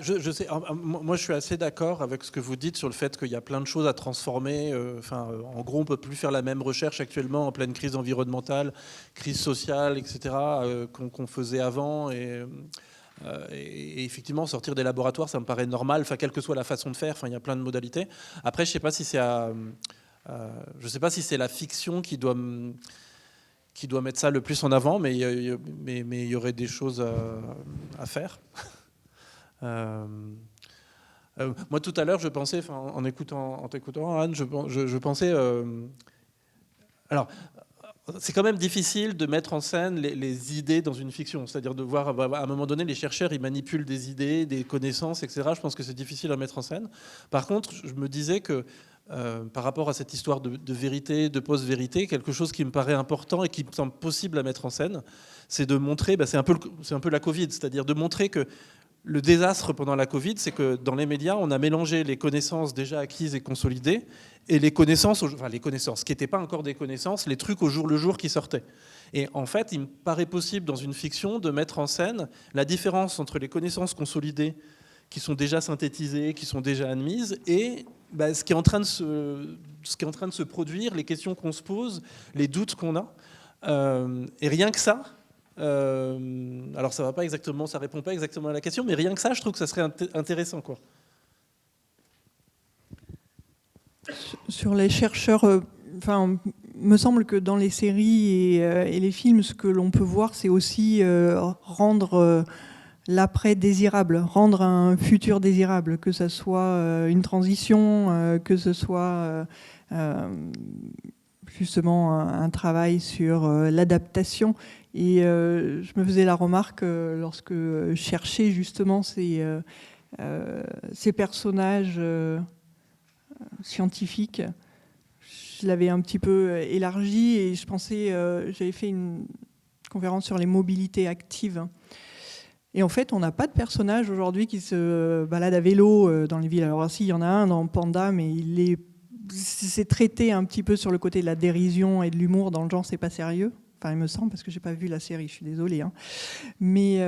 Je sais, moi je suis assez d'accord avec ce que vous dites sur le fait qu'il y a plein de choses à transformer. En gros, on ne peut plus faire la même recherche actuellement en pleine crise environnementale, crise sociale, etc., qu'on faisait avant. Et effectivement, sortir des laboratoires, ça me paraît normal, quelle que soit la façon de faire, il y a plein de modalités. Après, je ne sais pas si c'est la fiction qui doit mettre ça le plus en avant, mais il y aurait des choses à faire. Moi tout à l'heure je pensais, en t'écoutant Anne, je pensais alors c'est quand même difficile de mettre en scène les idées dans une fiction, c'est-à-dire de voir à un moment donné les chercheurs ils manipulent des idées, des connaissances, etc. Je pense que c'est difficile à mettre en scène. Par contre, je me disais que par rapport à cette histoire de vérité, de post-vérité, quelque chose qui me paraît important et qui me semble possible à mettre en scène, c'est de montrer, c'est un peu la Covid, c'est-à-dire de montrer que le désastre pendant la Covid, c'est que dans les médias, on a mélangé les connaissances déjà acquises et consolidées et les connaissances qui n'étaient pas encore des connaissances, les trucs au jour le jour qui sortaient. Et en fait, il me paraît possible dans une fiction de mettre en scène la différence entre les connaissances consolidées qui sont déjà synthétisées, qui sont déjà admises, et ce qui est en train de se produire, les questions qu'on se pose, les doutes qu'on a. Et rien que ça... alors ça répond pas exactement à la question, mais rien que ça, je trouve que ça serait intéressant, quoi. Sur les chercheurs, me semble que dans les séries et les films, ce que l'on peut voir, c'est aussi rendre l'après désirable, rendre un futur désirable, que ce soit une transition, que ce soit justement un travail sur l'adaptation. Et je me faisais la remarque lorsque je cherchais justement ces personnages scientifiques. Je l'avais un petit peu élargi et je pensais, j'avais fait une conférence sur les mobilités actives. Et en fait, on n'a pas de personnage aujourd'hui qui se balade à vélo dans les villes. Alors si, il y en a un dans Panda, mais c'est traité un petit peu sur le côté de la dérision et de l'humour. Dans le genre, c'est pas sérieux. Enfin, il me semble, parce que j'ai pas vu la série, je suis désolée. Hein. Mais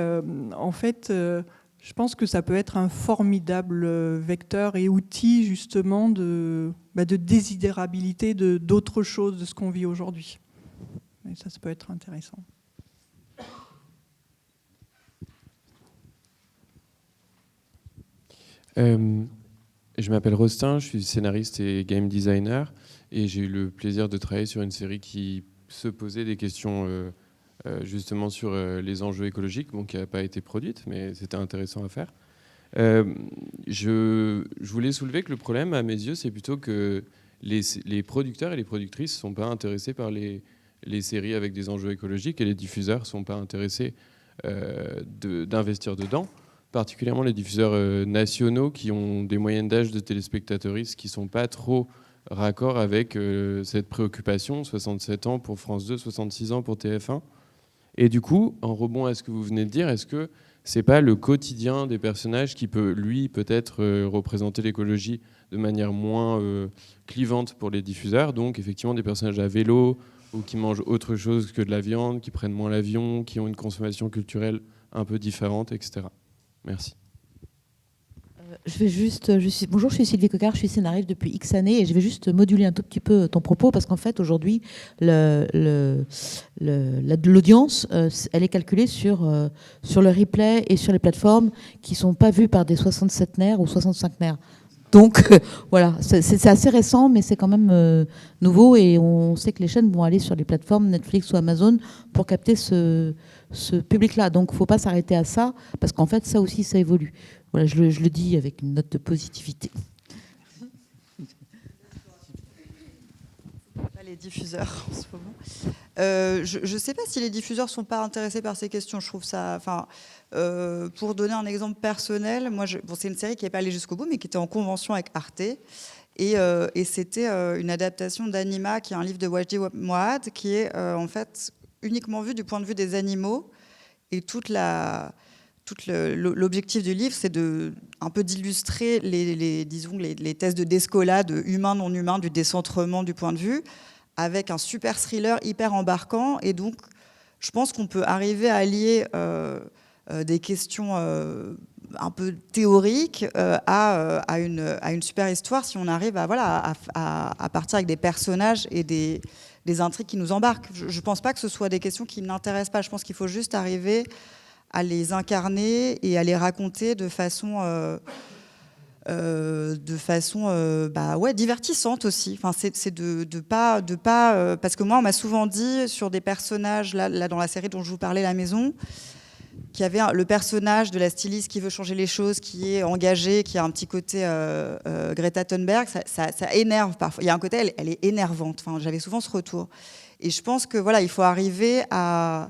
en fait, je pense que ça peut être un formidable vecteur et outil justement de désidérabilité d'autres choses de ce qu'on vit aujourd'hui. Et ça peut être intéressant. Je m'appelle Rostin, je suis scénariste et game designer et j'ai eu le plaisir de travailler sur une série qui se posait des questions justement sur les enjeux écologiques, bon, qui n'a pas été produite, mais c'était intéressant à faire. Je voulais soulever que le problème, à mes yeux, c'est plutôt que les producteurs et les productrices ne sont pas intéressés par les séries avec des enjeux écologiques et les diffuseurs ne sont pas intéressés d'investir dedans. Particulièrement les diffuseurs nationaux qui ont des moyennes d'âge de téléspectateuristes qui ne sont pas trop raccord avec cette préoccupation, 67 ans pour France 2, 66 ans pour TF1. Et du coup, en rebond à ce que vous venez de dire, est-ce que c'est pas le quotidien des personnages qui peut, lui, peut-être représenter l'écologie de manière moins clivante pour les diffuseurs, donc effectivement des personnages à vélo ou qui mangent autre chose que de la viande, qui prennent moins l'avion, qui ont une consommation culturelle un peu différente, etc. Merci. Bonjour, je suis Sylvie Coquard, je suis scénariste depuis X années et je vais juste moduler un tout petit peu ton propos parce qu'en fait aujourd'hui l'audience elle est calculée sur le replay et sur les plateformes qui ne sont pas vues par des 67 nerfs ou 65 nerfs. Donc voilà, c'est assez récent mais c'est quand même nouveau et on sait que les chaînes vont aller sur les plateformes Netflix ou Amazon pour capter ce public-là. Donc il ne faut pas s'arrêter à ça parce qu'en fait ça aussi ça évolue. Voilà, je le dis avec une note de positivité. Pas les diffuseurs en ce moment. Je ne sais pas si les diffuseurs ne sont pas intéressés par ces questions. Je trouve ça. Pour donner un exemple personnel, moi, c'est une série qui n'est pas allée jusqu'au bout, mais qui était en convention avec Arte. Et c'était une adaptation d'Anima, qui est un livre de Wajdi Mouawad, qui est en fait uniquement vu du point de vue des animaux. Et l'objectif du livre, c'est un peu d'illustrer les thèses de Descola, humain, non humain, du décentrement du point de vue, avec un super thriller hyper embarquant. Et donc, je pense qu'on peut arriver à lier des questions un peu théoriques à une super histoire si on arrive à partir avec des personnages et des intrigues qui nous embarquent. Je ne pense pas que ce soit des questions qui n'intéressent pas. Je pense qu'il faut juste arriver à les incarner et à les raconter de façon divertissante aussi. Enfin, c'est de pas parce que moi on m'a souvent dit sur des personnages là dans la série dont je vous parlais, La Maison, qu'il y avait le personnage de la styliste qui veut changer les choses, qui est engagée, qui a un petit côté Greta Thunberg, ça énerve parfois. Il y a un côté, elle est énervante. Enfin, j'avais souvent ce retour. Et je pense que il faut arriver à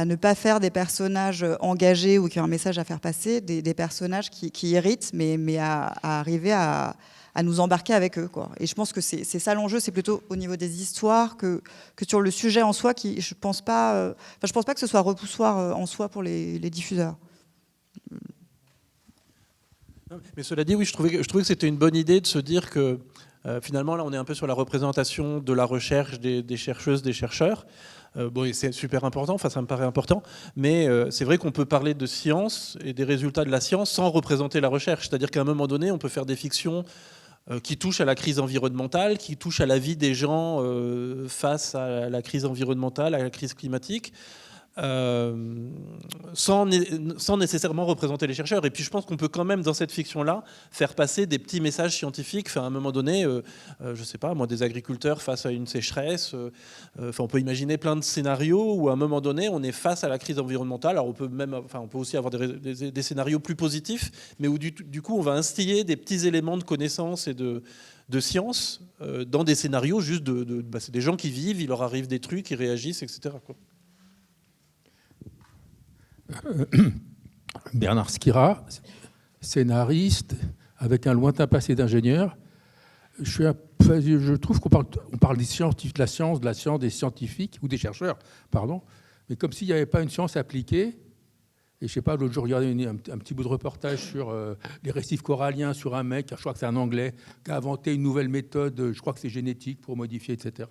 ne pas faire des personnages engagés ou qui ont un message à faire passer, des personnages qui irritent, mais à arriver à nous embarquer avec eux, quoi. Et je pense que c'est ça l'enjeu, c'est plutôt au niveau des histoires que sur le sujet en soi, qui je pense pas que ce soit repoussoir en soi pour les diffuseurs. Mais cela dit, oui, je trouvais que c'était une bonne idée de se dire que finalement, là, on est un peu sur la représentation de la recherche des chercheuses, des chercheurs. Bon, c'est super important, enfin ça me paraît important, mais c'est vrai qu'on peut parler de science et des résultats de la science sans représenter la recherche. C'est-à-dire qu'à un moment donné, on peut faire des fictions qui touchent à la crise environnementale, qui touchent à la vie des gens face à la crise environnementale, à la crise climatique. sans nécessairement représenter les chercheurs. Et puis je pense qu'on peut quand même, dans cette fiction-là, faire passer des petits messages scientifiques. Enfin, à un moment donné, je sais pas, moi, des agriculteurs face à une sécheresse. On peut imaginer plein de scénarios où, à un moment donné, on est face à la crise environnementale. Alors, on peut aussi avoir des scénarios plus positifs, mais où du coup, on va instiller des petits éléments de connaissance et de science dans des scénarios juste c'est des gens qui vivent, il leur arrive des trucs, ils réagissent, etc., quoi. Bernard Skira, scénariste avec un lointain passé d'ingénieur. Je trouve qu'on parle des scientifiques, de la science, des scientifiques ou des chercheurs, pardon, mais comme s'il n'y avait pas une science appliquée. Et je sais pas, l'autre jour, je regardais un petit bout de reportage sur les récifs coralliens, sur un mec, je crois que c'est un Anglais, qui a inventé une nouvelle méthode, je crois que c'est génétique pour modifier, etc.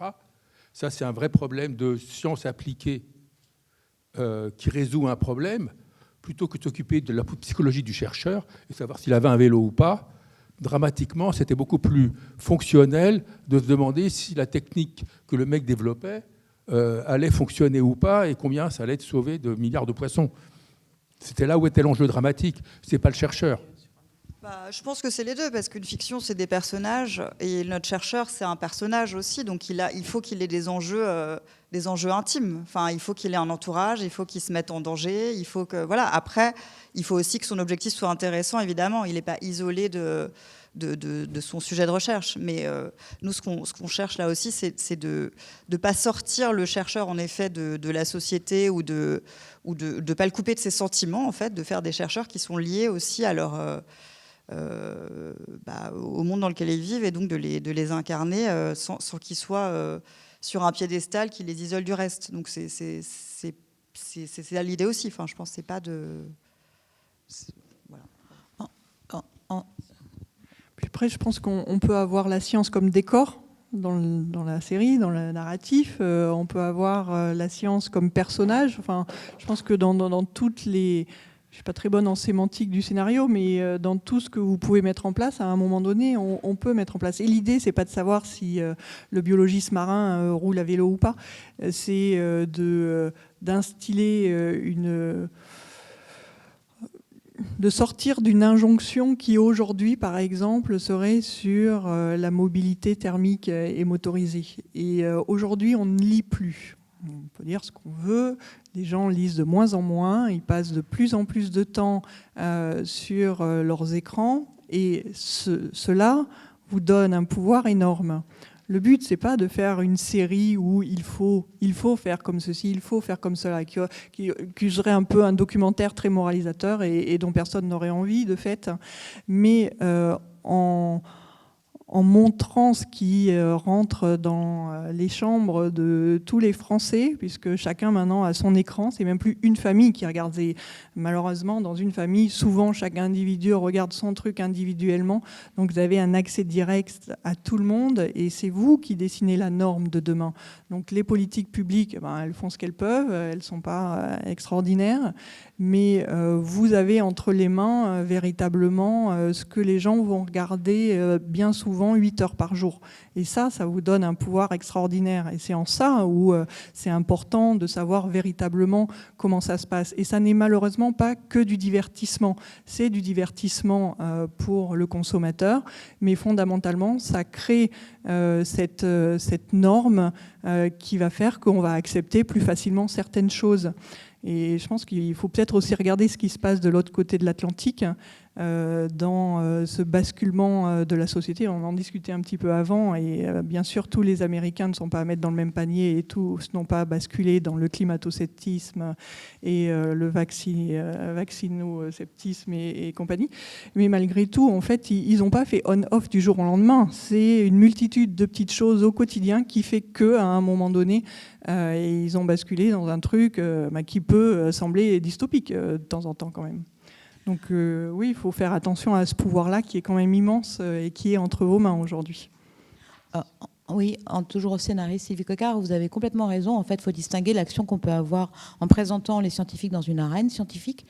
Ça, c'est un vrai problème de science appliquée qui résout un problème, plutôt que de s'occuper de la psychologie du chercheur et savoir s'il avait un vélo ou pas. Dramatiquement, c'était beaucoup plus fonctionnel de se demander si la technique que le mec développait allait fonctionner ou pas et combien ça allait sauver de milliards de poissons. C'était là où était l'enjeu dramatique, c'est pas le chercheur. Je pense que c'est les deux, parce qu'une fiction, c'est des personnages, et notre chercheur, c'est un personnage aussi, donc il faut qu'il ait des enjeux intimes. Enfin, il faut qu'il ait un entourage, il faut qu'il se mette en danger, il faut que... Voilà. Après, il faut aussi que son objectif soit intéressant, évidemment. Il n'est pas isolé de son sujet de recherche. Mais nous, ce qu'on cherche là aussi, c'est de ne pas sortir le chercheur, en effet, de la société ou de ne pas le couper de ses sentiments, en fait, de faire des chercheurs qui sont liés aussi à leur... au monde dans lequel ils vivent, et donc de les incarner sans qu'ils soient sur un piédestal qui les isole du reste. Donc c'est ça l'idée aussi. Enfin, je pense que c'est pas de... Voilà. Puis après, je pense qu'on peut avoir la science comme décor dans la série, dans le narratif. On peut avoir la science comme personnage. Enfin, je pense que dans toutes les... Je ne suis pas très bonne en sémantique du scénario, mais dans tout ce que vous pouvez mettre en place, à un moment donné, on peut mettre en place. Et l'idée, c'est pas de savoir si le biologiste marin roule à vélo ou pas. C'est d'instiller de sortir d'une injonction qui, aujourd'hui, par exemple, serait sur la mobilité thermique et motorisée. Et aujourd'hui, on ne lit plus. On peut dire ce qu'on veut, les gens lisent de moins en moins, ils passent de plus en plus de temps sur leurs écrans, et cela vous donne un pouvoir énorme. Le but, c'est pas de faire une série où il faut faire comme ceci, il faut faire comme cela, qui serait un peu un documentaire très moralisateur et dont personne n'aurait envie, de fait, mais en montrant ce qui rentre dans les chambres de tous les Français, puisque chacun maintenant a son écran. C'est même plus une famille qui regarde. Malheureusement, dans une famille, souvent chaque individu regarde son truc individuellement. Donc vous avez un accès direct à tout le monde, et c'est vous qui dessinez la norme de demain. Donc les politiques publiques, elles font ce qu'elles peuvent, elles ne sont pas extraordinaires, mais vous avez entre les mains véritablement ce que les gens vont regarder bien souvent 8 heures par jour. Et ça vous donne un pouvoir extraordinaire. Et c'est en ça où c'est important de savoir véritablement comment ça se passe. Et ça n'est malheureusement pas que du divertissement. C'est du divertissement pour le consommateur, mais fondamentalement, ça crée cette norme qui va faire qu'on va accepter plus facilement certaines choses. Et je pense qu'il faut peut-être aussi regarder ce qui se passe de l'autre côté de l'Atlantique, dans ce basculement de la société. On en discutait un petit peu avant, et bien sûr, tous les Américains ne sont pas à mettre dans le même panier, et tous n'ont pas basculé dans le climato-sceptisme et le vaccino-sceptisme et compagnie. Mais malgré tout, en fait, ils n'ont pas fait on-off du jour au lendemain. C'est une multitude de petites choses au quotidien qui fait qu'à un moment donné, ils ont basculé dans un truc qui peut sembler dystopique de temps en temps quand même. Donc oui, il faut faire attention à ce pouvoir-là qui est quand même immense et qui est entre vos mains aujourd'hui. Oui, toujours au scénariste Sylvie Coquard, vous avez complètement raison. En fait, il faut distinguer l'action qu'on peut avoir en présentant les scientifiques dans une arène scientifique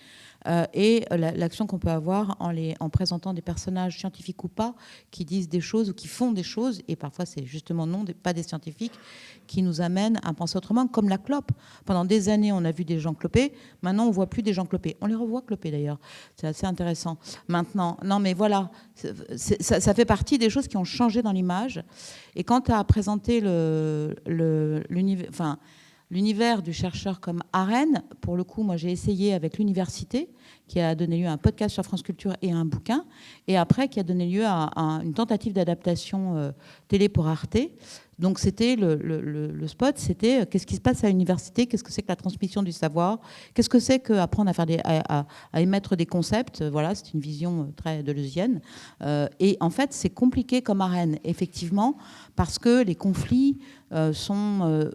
et l'action qu'on peut avoir en présentant des personnages scientifiques ou pas, qui disent des choses ou qui font des choses, et parfois c'est justement pas des scientifiques, qui nous amènent à penser autrement, comme la clope. Pendant des années, on a vu des gens cloper, maintenant on ne voit plus des gens cloper. On les revoit cloper d'ailleurs, c'est assez intéressant. Maintenant, non mais voilà, ça fait partie des choses qui ont changé dans l'image. Et quand tu as présenté l'univers du chercheur comme arène, pour le coup, moi j'ai essayé avec l'université, qui a donné lieu à un podcast sur France Culture et à un bouquin, et après qui a donné lieu à une tentative d'adaptation télé pour Arte. Donc c'était le spot, c'était qu'est-ce qui se passe à l'université, qu'est-ce que c'est que la transmission du savoir, qu'est-ce que c'est qu'apprendre à émettre des concepts. Voilà, c'est une vision très deleuzienne. Et en fait, c'est compliqué comme arène, effectivement, parce que les conflits sont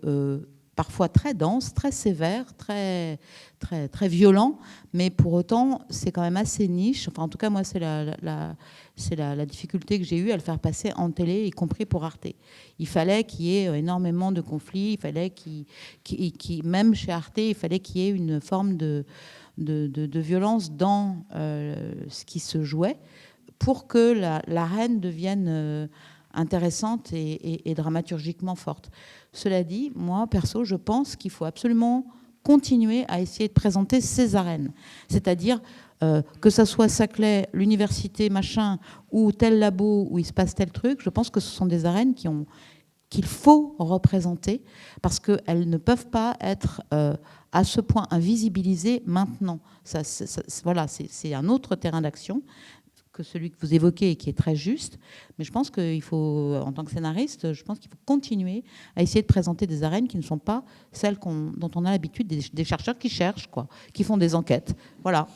parfois très denses, très sévères, très, très, très violents, mais pour autant, c'est quand même assez niche. Enfin, en tout cas, moi, c'est la difficulté que j'ai eue à le faire passer en télé, y compris pour Arte. Il fallait qu'il y ait énormément de conflits, il fallait même chez Arte, il fallait qu'il y ait une forme de violence dans ce qui se jouait pour que l'arène devienne intéressante et dramaturgiquement forte. Cela dit, moi, perso, je pense qu'il faut absolument continuer à essayer de présenter ces arènes. C'est-à-dire que ça soit Saclay, l'université, machin, ou tel labo où il se passe tel truc, je pense que ce sont des arènes qu'il faut représenter parce qu'elles ne peuvent pas être à ce point invisibilisées maintenant. Voilà, c'est un autre terrain d'action que celui que vous évoquez et qui est très juste. Mais je pense qu'il faut, en tant que scénariste, je pense qu'il faut continuer à essayer de présenter des arènes qui ne sont pas celles dont on a l'habitude, des chercheurs qui cherchent, quoi, qui font des enquêtes. Voilà.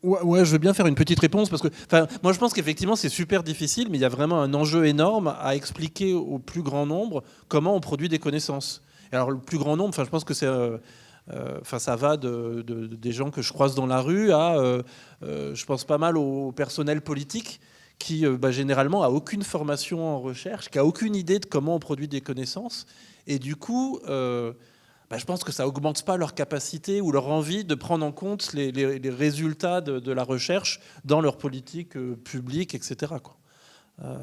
Ouais, je veux bien faire une petite réponse parce que, moi, je pense qu'effectivement, c'est super difficile, mais il y a vraiment un enjeu énorme à expliquer au plus grand nombre comment on produit des connaissances. Et alors, le plus grand nombre, je pense que c'est, ça va des gens que je croise dans la rue à, je pense pas mal au personnel politique qui, généralement, a aucune formation en recherche, qui a aucune idée de comment on produit des connaissances, et du coup. Je pense que ça augmente pas leur capacité ou leur envie de prendre en compte les résultats de la recherche dans leur politique publique, etc. Quoi.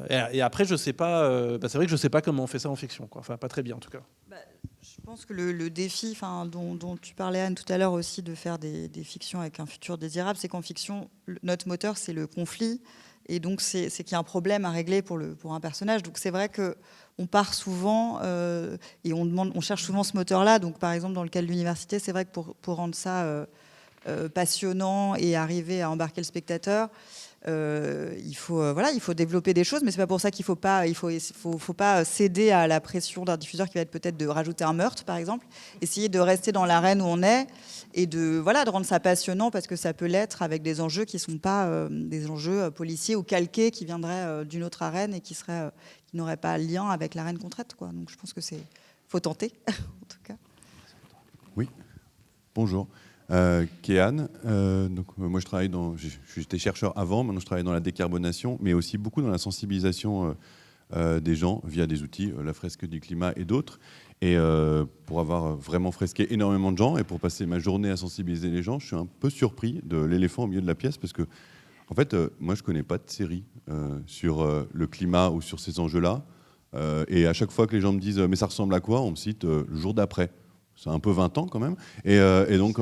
Et après, je sais pas. C'est vrai que je sais pas comment on fait ça en fiction. Quoi. Enfin, pas très bien en tout cas. Je pense que le défi, dont tu parlais Anne tout à l'heure aussi, de faire des fictions avec un futur désirable, c'est qu'en fiction, notre moteur, c'est le conflit. Et donc, c'est qu'il y a un problème à régler pour un personnage. Donc, c'est vrai qu'on part souvent et on cherche souvent ce moteur-là. Donc, par exemple, dans le cas de l'université, c'est vrai que pour rendre ça passionnant et arriver à embarquer le spectateur, il faut développer des choses, mais c'est pas pour ça qu'il faut pas céder à la pression d'un diffuseur qui va être peut-être de rajouter un meurtre, par exemple. Essayer de rester dans l'arène où on est et de rendre ça passionnant parce que ça peut l'être avec des enjeux qui sont pas des enjeux policiers ou calqués qui viendraient d'une autre arène et qui n'auraient pas lien avec l'arène qu'on traite, quoi. Donc je pense que faut tenter en tout cas. Oui. Bonjour. Kéane, moi j'étais chercheur avant, maintenant je travaille dans la décarbonation, mais aussi beaucoup dans la sensibilisation des gens via des outils, la fresque du climat et d'autres. Et pour avoir vraiment fresqué énormément de gens et pour passer ma journée à sensibiliser les gens, je suis un peu surpris de l'éléphant au milieu de la pièce parce que, en fait, moi je connais pas de série sur le climat ou sur ces enjeux-là. Et à chaque fois que les gens me disent mais ça ressemble à quoi, on me cite le jour d'après. C'est un peu 20 ans quand même. Et donc,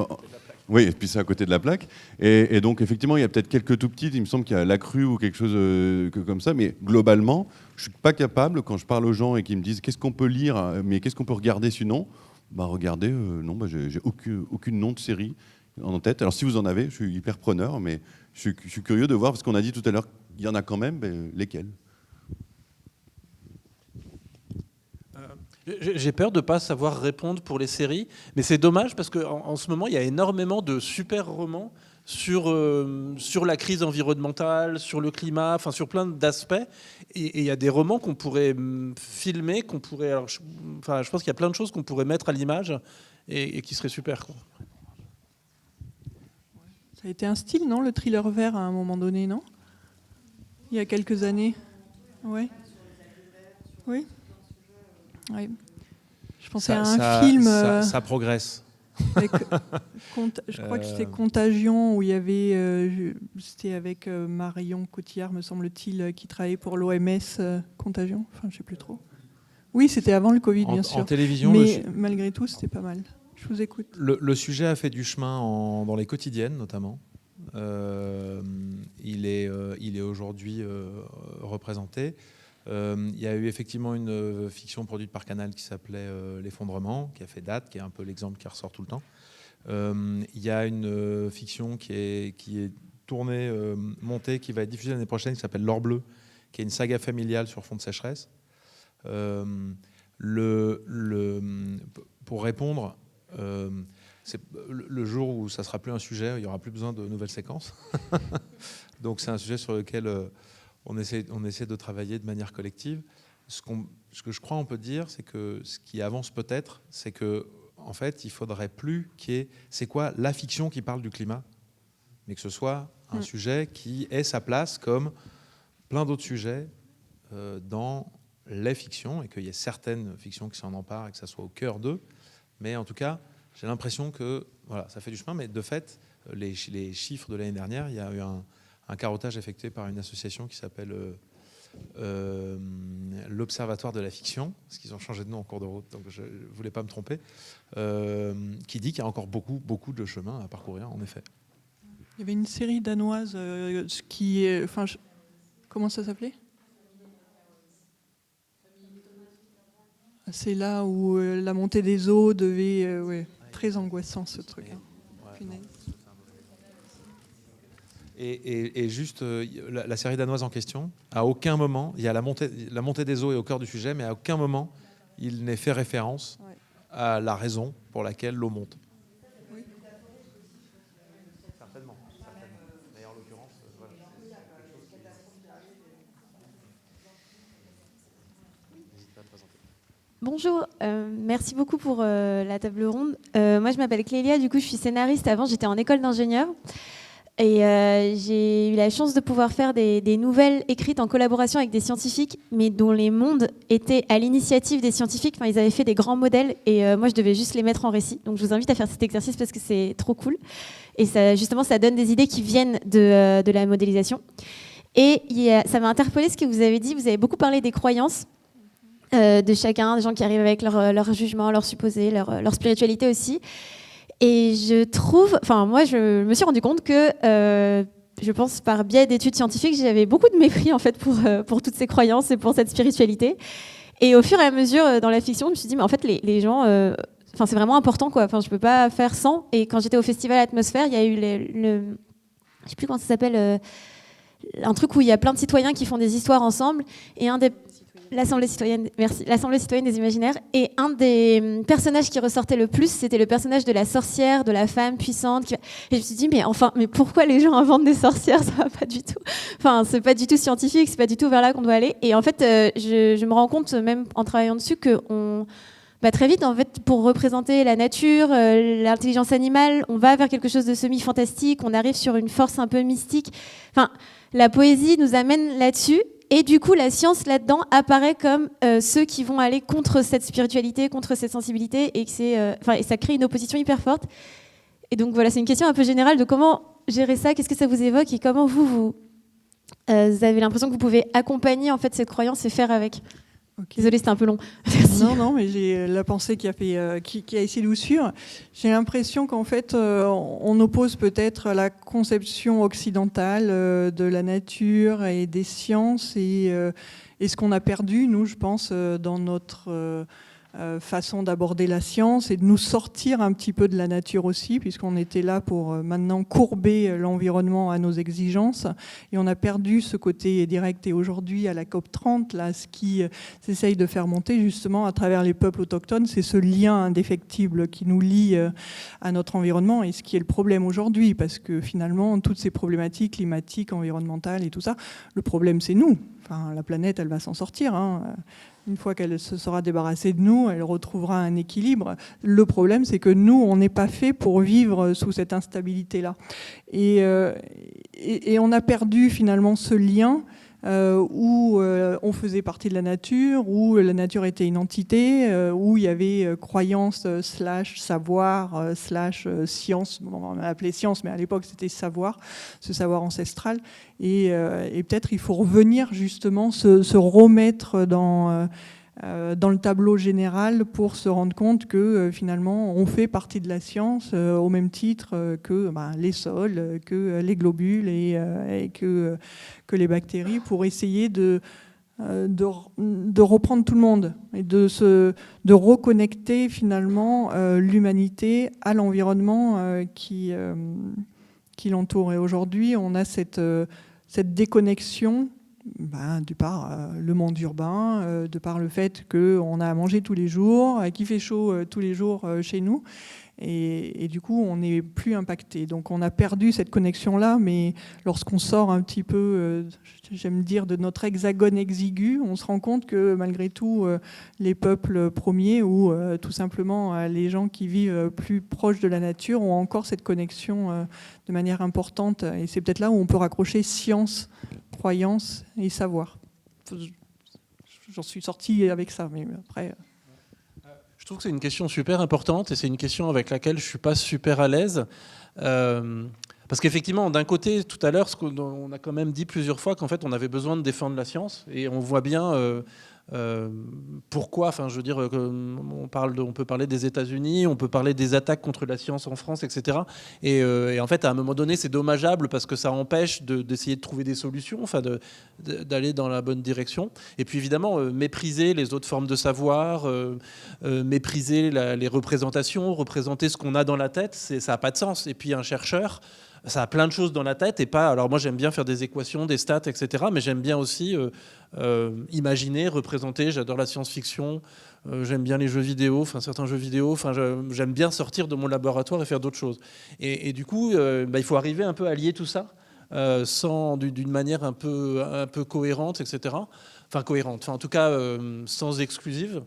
oui, et puis c'est à côté de la plaque. Et donc, effectivement, il y a peut-être quelques tout petits. Il me semble qu'il y a La Crue ou quelque chose comme ça. Mais globalement, je ne suis pas capable, quand je parle aux gens et qu'ils me disent qu'est-ce qu'on peut lire, mais qu'est-ce qu'on peut regarder sinon, regardez, non, j'ai aucune nom de série en tête. Alors, si vous en avez, je suis hyper preneur, mais je suis curieux de voir, parce qu'on a dit tout à l'heure qu'il y en a quand même, lesquels ? J'ai peur de ne pas savoir répondre pour les séries, mais c'est dommage parce qu'en ce moment, il y a énormément de super romans sur la crise environnementale, sur le climat, sur plein d'aspects. Et il y a des romans qu'on pourrait filmer, qu'on pourrait... Alors, je pense qu'il y a plein de choses qu'on pourrait mettre à l'image et qui seraient super, quoi. Ça a été un style, non ? Le thriller vert à un moment donné, non ? il y a quelques années. Ouais. Oui. Oui. Je pensais à un film. Ça progresse. Avec, je crois que c'était Contagion, où il y avait. C'était avec Marion Cotillard, me semble-t-il, qui travaillait pour l'OMS. Contagion, enfin, je ne sais plus trop. Oui, c'était avant le Covid, bien sûr. En télévision, mais malgré tout, c'était pas mal. Je vous écoute. Le sujet a fait du chemin dans les quotidiennes, notamment. Il est aujourd'hui représenté. Il y a eu effectivement une fiction produite par Canal qui s'appelait L'Effondrement, qui a fait date, qui est un peu l'exemple qui ressort tout le temps. Il y a une fiction qui est tournée, montée, qui va être diffusée l'année prochaine, qui s'appelle L'Or Bleu, qui est une saga familiale sur fond de sécheresse. Pour répondre, c'est le jour où ça ne sera plus un sujet, il n'y aura plus besoin de nouvelles séquences. Donc c'est un sujet sur lequel on essaie de travailler de manière collective. Ce que je crois on peut dire, c'est que ce qui avance peut-être, c'est que en fait, il faudrait plus qu'il y ait... C'est quoi la fiction qui parle du climat ? Mais que ce soit un sujet qui ait sa place comme plein d'autres sujets dans les fictions, et qu'il y ait certaines fictions qui s'en emparent et que ça soit au cœur d'eux. Mais en tout cas, j'ai l'impression que voilà, ça fait du chemin, mais de fait, les chiffres de l'année dernière, il y a eu un carottage effectué par une association qui s'appelle l'Observatoire de la fiction, parce qu'ils ont changé de nom en cours de route, donc je ne voulais pas me tromper, qui dit qu'il y a encore beaucoup de chemin à parcourir, en effet. Il y avait une série danoise qui est... Enfin, comment ça s'appelait ? C'est là où la montée des eaux devait... ouais, très angoissant, ce truc. Ouais. Et juste, la série danoise en question, à aucun moment, il y a la montée des eaux est au cœur du sujet, mais à aucun moment, il n'est fait référence à la raison pour laquelle l'eau monte. Oui. Certainement. Mais en l'occurrence, voilà, c'est quelque chose qui... N'hésite pas à te présenter. Bonjour, merci beaucoup pour la table ronde. Moi, je m'appelle Clélia, du coup, je suis scénariste. Avant, j'étais en école d'ingénieur. Et j'ai eu la chance de pouvoir faire des nouvelles écrites en collaboration avec des scientifiques, mais dont les mondes étaient à l'initiative des scientifiques. Enfin, ils avaient fait des grands modèles et moi, je devais juste les mettre en récit. Donc, je vous invite à faire cet exercice parce que c'est trop cool. Et ça, justement, ça donne des idées qui viennent de la modélisation. Et ça m'a interpellée ce que vous avez dit. Vous avez beaucoup parlé des croyances de chacun, des gens qui arrivent avec leur jugement, leur supposé, leur spiritualité aussi. Et je trouve, enfin moi je me suis rendu compte que, je pense par biais d'études scientifiques, j'avais beaucoup de mépris en fait pour toutes ces croyances et pour cette spiritualité. Et au fur et à mesure dans la fiction, je me suis dit mais en fait les gens, enfin c'est vraiment important quoi. Enfin je peux pas faire sans. Et quand j'étais au festival Atmosphère, il y a eu je sais plus comment ça s'appelle, un truc où il y a plein de citoyens qui font des histoires ensemble. Et l'Assemblée citoyenne, merci, l'Assemblée citoyenne des imaginaires. Et un des personnages qui ressortait le plus, c'était le personnage de la sorcière, de la femme puissante. Et je me suis dit, mais pourquoi les gens inventent des sorcières ? Ça va pas du tout. Enfin, c'est pas du tout scientifique, c'est pas du tout vers là qu'on doit aller. Et en fait, je me rends compte, même en travaillant dessus, que très vite, en fait, pour représenter la nature, l'intelligence animale, on va vers quelque chose de semi-fantastique. On arrive sur une force un peu mystique. Enfin, la poésie nous amène là-dessus. Et du coup, la science, là-dedans, apparaît comme ceux qui vont aller contre cette spiritualité, contre cette sensibilité, et ça crée une opposition hyper forte. Et donc voilà, c'est une question un peu générale de comment gérer ça, qu'est-ce que ça vous évoque, et comment vous avez l'impression que vous pouvez accompagner en fait, cette croyance et faire avec. Okay. Désolée, c'était un peu long. Merci. Non, mais j'ai la pensée qui a essayé de vous suivre. J'ai l'impression qu'en fait, on oppose peut-être la conception occidentale de la nature et des sciences et ce qu'on a perdu, nous, je pense, dans notre façon d'aborder la science et de nous sortir un petit peu de la nature aussi, puisqu'on était là pour maintenant courber l'environnement à nos exigences. Et on a perdu ce côté direct. Et aujourd'hui, à la COP30, là, ce qui s'essaye de faire monter justement à travers les peuples autochtones, c'est ce lien indéfectible qui nous lie à notre environnement et ce qui est le problème aujourd'hui, parce que finalement, toutes ces problématiques climatiques, environnementales et tout ça, le problème, c'est nous. Enfin, la planète, elle va s'en sortir, hein. Une fois qu'elle se sera débarrassée de nous, elle retrouvera un équilibre. Le problème, c'est que nous, on n'est pas fait pour vivre sous cette instabilité-là. Et on a perdu finalement ce lien où on faisait partie de la nature, où la nature était une entité, où il y avait croyance slash savoir slash science, on l'a appelé science, mais à l'époque c'était savoir, ce savoir ancestral. Et peut-être il faut revenir justement se remettre dans le tableau général pour se rendre compte que finalement on fait partie de la science au même titre que les sols, que les globules et que les bactéries, pour essayer de reprendre tout le monde et de reconnecter finalement l'humanité à l'environnement qui l'entoure. Et aujourd'hui on a cette déconnexion de par le monde urbain, de par le fait qu'on a à manger tous les jours, qu'il fait chaud tous les jours chez nous. Et du coup, on n'est plus impacté. Donc on a perdu cette connexion-là, mais lorsqu'on sort un petit peu, j'aime dire, de notre hexagone exigu, on se rend compte que malgré tout, les peuples premiers ou tout simplement les gens qui vivent plus proches de la nature ont encore cette connexion de manière importante. Et c'est peut-être là où on peut raccrocher science, croyance et savoir. J'en suis sortie avec ça, mais après... Je trouve que c'est une question super importante et c'est une question avec laquelle je ne suis pas super à l'aise. Parce qu'effectivement, d'un côté, tout à l'heure, on a quand même dit plusieurs fois qu'en fait, on avait besoin de défendre la science. Et on voit bien pourquoi. Enfin, je veux dire, on peut parler des États-Unis, on peut parler des attaques contre la science en France, etc. Et en fait, à un moment donné, c'est dommageable parce que ça empêche d'essayer de trouver des solutions, enfin, d'aller dans la bonne direction. Et puis évidemment, mépriser les autres formes de savoir, mépriser les représentations, représenter ce qu'on a dans la tête, ça n'a pas de sens. Et puis un chercheur, ça a plein de choses dans la tête et pas. Alors moi, j'aime bien faire des équations, des stats, etc. Mais j'aime bien aussi imaginer, représenter. J'adore la science-fiction. J'aime bien les jeux vidéo, enfin certains jeux vidéo. Enfin, j'aime bien sortir de mon laboratoire et faire d'autres choses. Et du coup, il faut arriver un peu à lier tout ça d'une manière un peu cohérente, etc. Enfin cohérente. Enfin en tout cas sans exclusive.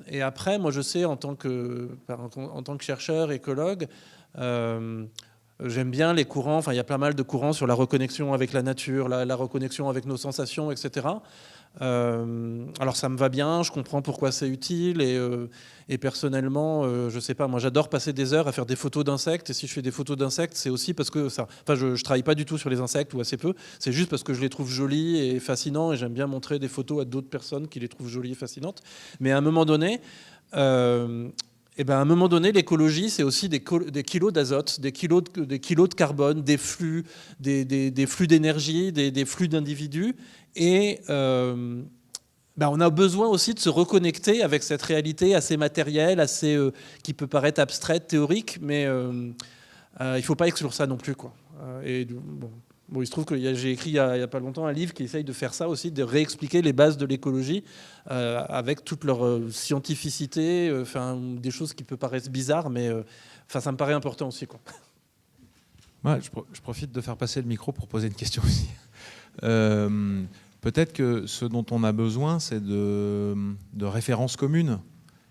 Et après, moi, je sais en tant que chercheur, écologue. J'aime bien les courants, enfin il y a pas mal de courants sur la reconnexion avec la nature, la reconnexion avec nos sensations, etc. Alors ça me va bien, je comprends pourquoi c'est utile et personnellement, je sais pas, moi j'adore passer des heures à faire des photos d'insectes et si je fais des photos d'insectes, c'est aussi parce que je travaille pas du tout sur les insectes ou assez peu, c'est juste parce que je les trouve jolis et fascinants et j'aime bien montrer des photos à d'autres personnes qui les trouvent jolies et fascinantes. Mais à un moment donné, l'écologie, c'est aussi des kilos d'azote, des kilos de carbone, des flux d'énergie, des flux d'individus. Et on a besoin aussi de se reconnecter avec cette réalité assez matérielle, qui peut paraître abstraite, théorique, mais il ne faut pas exclure ça non plus, quoi. Il se trouve que j'ai écrit il n'y a pas longtemps un livre qui essaye de faire ça aussi, de réexpliquer les bases de l'écologie avec toute leur scientificité, des choses qui peuvent paraître bizarres, mais ça me paraît important aussi, quoi. Ouais, je profite de faire passer le micro pour poser une question aussi. Peut-être que ce dont on a besoin, c'est de références communes,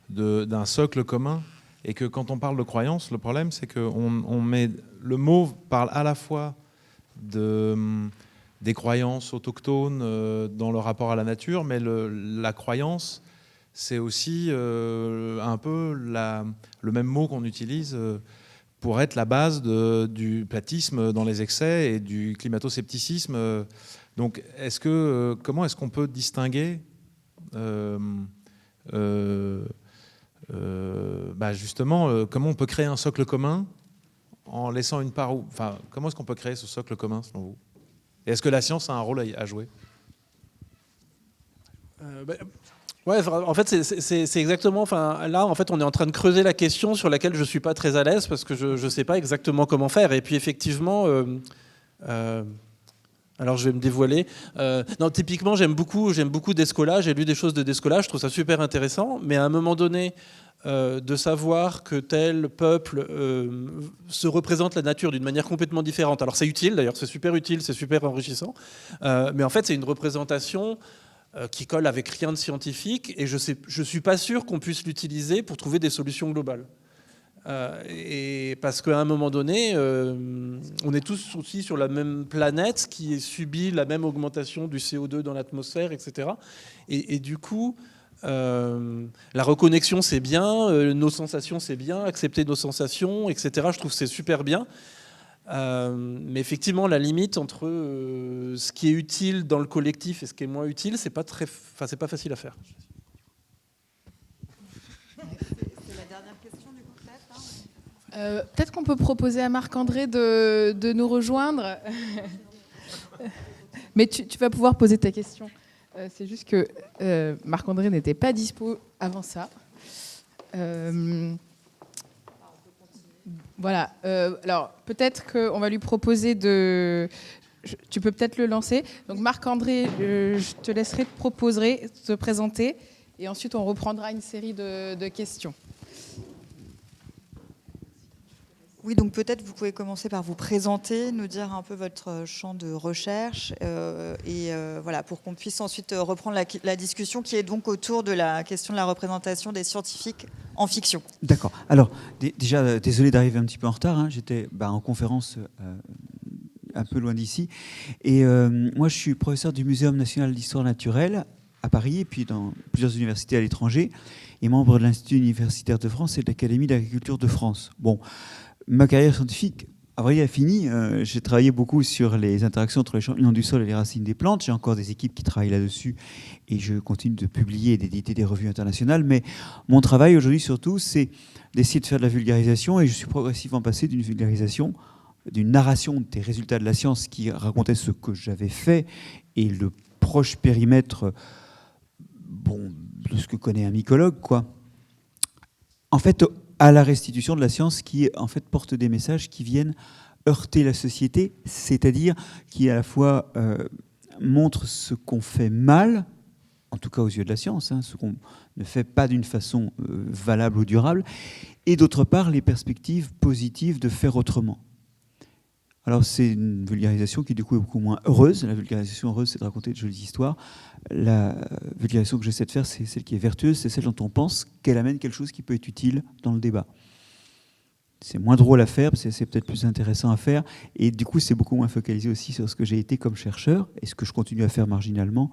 d'un socle commun, et que quand on parle de croyance, le problème, c'est que le mot parle à la fois des croyances autochtones dans le rapport à la nature, mais la croyance, c'est aussi un peu le même mot qu'on utilise pour être la base du platisme dans les excès et du climato-scepticisme. Donc, comment est-ce qu'on peut distinguer justement, comment on peut créer un socle commun en laissant une part comment est-ce qu'on peut créer ce socle commun, selon vous? Et est-ce que la science a un rôle à jouer? En fait, c'est exactement. Là, en fait, on est en train de creuser la question sur laquelle je suis pas très à l'aise parce que je sais pas exactement comment faire. Et puis, effectivement, alors je vais me dévoiler. Typiquement, j'aime beaucoup Descola. J'ai lu des choses de Descola. Je trouve ça super intéressant. Mais à un moment donné, de savoir que tel peuple se représente la nature d'une manière complètement différente. Alors c'est utile, d'ailleurs, c'est super utile, c'est super enrichissant. Mais en fait, c'est une représentation qui colle avec rien de scientifique et je suis pas sûr qu'on puisse l'utiliser pour trouver des solutions globales. Et parce qu'à un moment donné, on est tous aussi sur la même planète qui subit la même augmentation du CO2 dans l'atmosphère, etc. Et du coup, la reconnexion, c'est bien, nos sensations, c'est bien, accepter nos sensations, etc. Je trouve que c'est super bien. Mais effectivement, la limite entre ce qui est utile dans le collectif et ce qui est moins utile, c'est pas facile à faire. C'est la dernière question du coup, peut-être. Peut-être qu'on peut proposer à Marc-André de nous rejoindre. Mais tu vas pouvoir poser ta question. C'est juste que Marc-André n'était pas dispo avant ça. Voilà. Alors, peut-être qu'on va lui proposer de... Tu peux peut-être le lancer. Donc, Marc-André, je te laisserai te présenter. Et ensuite, on reprendra une série de questions. Oui, donc peut-être vous pouvez commencer par vous présenter, nous dire un peu votre champ de recherche, voilà, pour qu'on puisse ensuite reprendre la discussion qui est donc autour de la question de la représentation des scientifiques en fiction. D'accord. Alors, déjà, désolé d'arriver un petit peu en retard, hein. J'étais en conférence un peu loin d'ici. Et moi, je suis professeur du Muséum national d'histoire naturelle à Paris et puis dans plusieurs universités à l'étranger, et membre de l'Institut universitaire de France et de l'Académie d'agriculture de France. Bon, ma carrière scientifique, à vrai dire, est finie. J'ai travaillé beaucoup sur les interactions entre les champignons du sol et les racines des plantes. J'ai encore des équipes qui travaillent là-dessus et je continue de publier et d'éditer des revues internationales. Mais mon travail aujourd'hui, surtout, c'est d'essayer de faire de la vulgarisation, et je suis progressivement passé d'une vulgarisation, d'une narration des résultats de la science qui racontait ce que j'avais fait et le proche périmètre de ce que connaît un mycologue, quoi. En fait, à la restitution de la science qui, en fait, porte des messages qui viennent heurter la société, c'est-à-dire qui, à la fois, montre ce qu'on fait mal, en tout cas aux yeux de la science, hein, ce qu'on ne fait pas d'une façon valable ou durable, et d'autre part, les perspectives positives de faire autrement. Alors, c'est une vulgarisation qui, du coup, est beaucoup moins heureuse. La vulgarisation heureuse, c'est de raconter de jolies histoires. La vulgarisation que j'essaie de faire, c'est celle qui est vertueuse, c'est celle dont on pense qu'elle amène quelque chose qui peut être utile dans le débat. C'est moins drôle à faire, c'est peut-être plus intéressant à faire, et du coup, c'est beaucoup moins focalisé aussi sur ce que j'ai été comme chercheur, et ce que je continue à faire marginalement,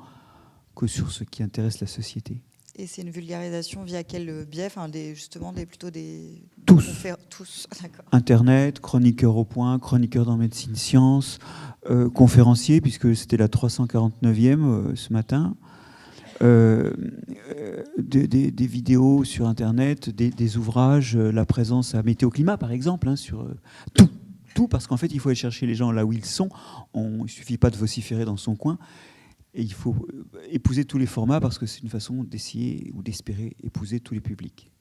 que sur ce qui intéresse la société. Et c'est une vulgarisation via quel biais, plutôt des... Tous. D'accord. Internet, chroniqueur au point, chroniqueur dans Médecine Sciences, conférencier, puisque c'était la 349e ce matin, des vidéos sur Internet, des ouvrages, la présence à Météo Climat, par exemple, hein, sur tout, parce qu'en fait, il faut aller chercher les gens là où ils sont. Il ne suffit pas de vociférer dans son coin. Et il faut épouser tous les formats, parce que c'est une façon d'essayer ou d'espérer épouser tous les publics.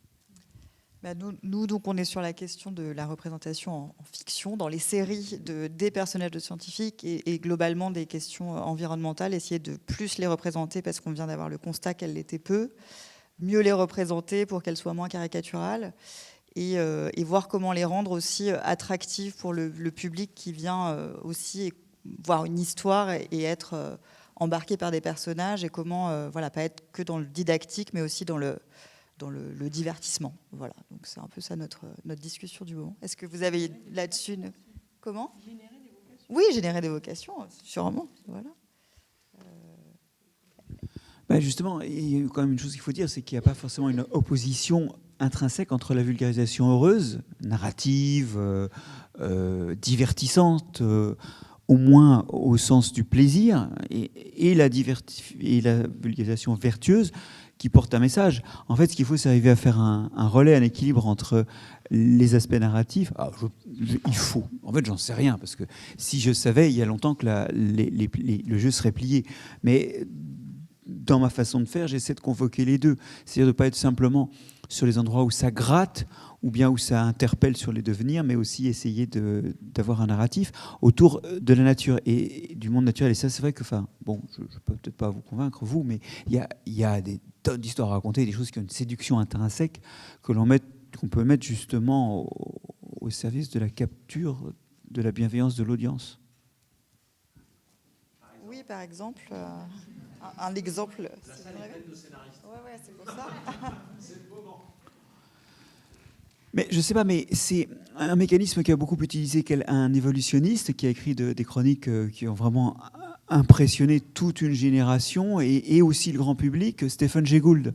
Nous, donc, on est sur la question de la représentation en fiction, dans les séries des personnages de scientifiques et globalement des questions environnementales, essayer de plus les représenter parce qu'on vient d'avoir le constat qu'elles l'étaient peu, mieux les représenter pour qu'elles soient moins caricaturales et voir comment les rendre aussi attractives pour le public qui vient aussi voir une histoire et être embarqué par des personnages, et comment pas être que dans le didactique mais aussi dans le divertissement. Voilà, donc c'est un peu ça notre discussion du moment. Est-ce que vous avez là-dessus Comment ? Générer des vocations. Oui, générer des vocations, sûrement. Voilà. Justement, il y a quand même une chose qu'il faut dire, c'est qu'il n'y a pas forcément une opposition intrinsèque entre la vulgarisation heureuse, narrative, divertissante, au moins au sens du plaisir, et la vulgarisation vertueuse qui porte un message. En fait, ce qu'il faut, c'est arriver à faire un relais, un équilibre entre les aspects narratifs. Il faut. En fait, j'en sais rien, parce que si je savais, il y a longtemps que le jeu serait plié. Mais dans ma façon de faire, j'essaie de convoquer les deux. C'est-à-dire de ne pas être simplement sur les endroits où ça gratte, ou bien où ça interpelle sur les devenirs, mais aussi essayer d'avoir un narratif autour de la nature et du monde naturel. Et ça, c'est vrai que, je ne peux peut-être pas vous convaincre, vous, mais il y a des tonnes d'histoires à raconter, des choses qui ont une séduction intrinsèque qu'on peut mettre justement au service de la capture de la bienveillance de l'audience. Oui, par exemple, un exemple. C'est la peine de scénariste. Ouais, c'est pour ça. Mais Mais je sais pas, mais c'est un mécanisme qui a beaucoup utilisé un évolutionniste qui a écrit des chroniques qui ont vraiment impressionné toute une génération et aussi le grand public, Stephen Jay Gould.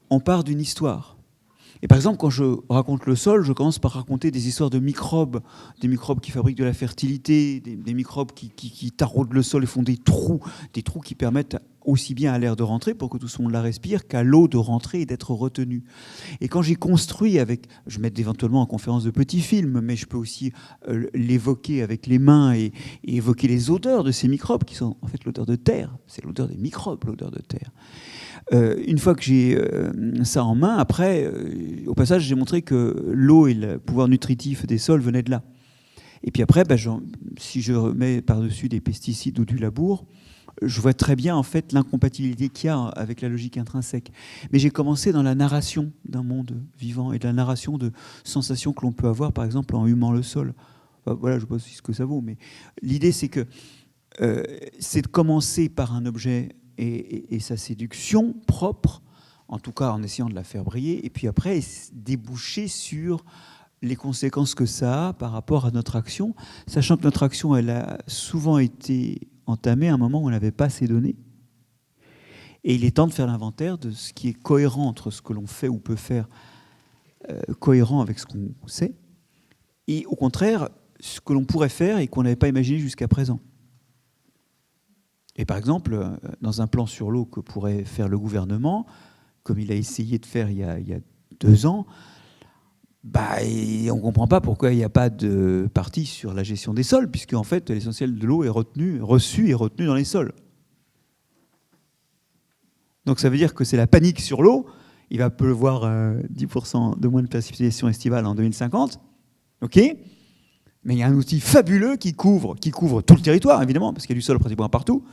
On part d'une histoire. Et par exemple, quand je raconte le sol, je commence par raconter des histoires de microbes, des microbes qui fabriquent de la fertilité, des microbes qui taraudent le sol et font des trous qui permettent aussi bien à l'air de rentrer pour que tout le monde la respire qu'à l'eau de rentrer et d'être retenue. Et quand j'ai construit je vais mettre éventuellement en conférence de petits films, mais je peux aussi l'évoquer avec les mains et évoquer les odeurs de ces microbes qui sont en fait l'odeur de terre. C'est l'odeur des microbes, l'odeur de terre. Une fois que j'ai ça en main, après, au passage, j'ai montré que l'eau et le pouvoir nutritif des sols venaient de là. Et puis après, si je remets par-dessus des pesticides ou du labour, je vois très bien en fait l'incompatibilité qu'il y a avec la logique intrinsèque. Mais j'ai commencé dans la narration d'un monde vivant et de la narration de sensations que l'on peut avoir, par exemple, en humant le sol. Voilà, je ne sais pas ce que ça vaut, mais l'idée, c'est que c'est de commencer par un objet et sa séduction propre, en tout cas en essayant de la faire briller, et puis après déboucher sur les conséquences que ça a par rapport à notre action, sachant que notre action, elle a souvent été entamée à un moment où on n'avait pas ces données. Et il est temps de faire l'inventaire de ce qui est cohérent entre ce que l'on fait ou peut faire, cohérent avec ce qu'on sait, et au contraire, ce que l'on pourrait faire et qu'on n'avait pas imaginé jusqu'à présent. Et par exemple, dans un plan sur l'eau que pourrait faire le gouvernement, comme il a essayé de faire il y a 2 ans, on ne comprend pas pourquoi il n'y a pas de partie sur la gestion des sols, puisque en fait, l'essentiel de l'eau est reçu et retenu dans les sols. Donc ça veut dire que c'est la panique sur l'eau. Il va pleuvoir 10% de moins de précipitations estivales en 2050. OK ? Mais il y a un outil fabuleux qui couvre tout le territoire, évidemment, parce qu'il y a du sol pratiquement partout.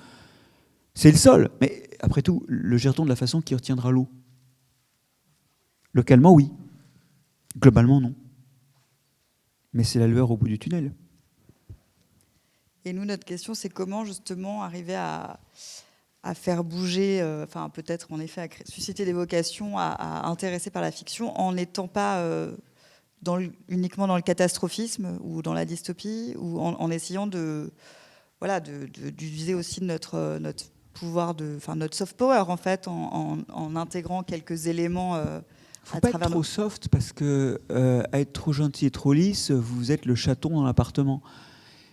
C'est le sol. Mais après tout, le gère-t-on de la façon qui retiendra l'eau ? Localement, oui. Globalement, non. Mais c'est la lueur au bout du tunnel. Et nous, notre question, c'est comment justement arriver à faire bouger, peut-être en effet à susciter des vocations, à intéresser par la fiction, en n'étant pas uniquement dans le catastrophisme ou dans la dystopie, ou en essayant d'utiliser aussi notre pouvoir, notre soft power en fait, en intégrant quelques éléments. Faut pas être trop soft parce que à être trop gentil et trop lisse, vous êtes le chaton dans l'appartement.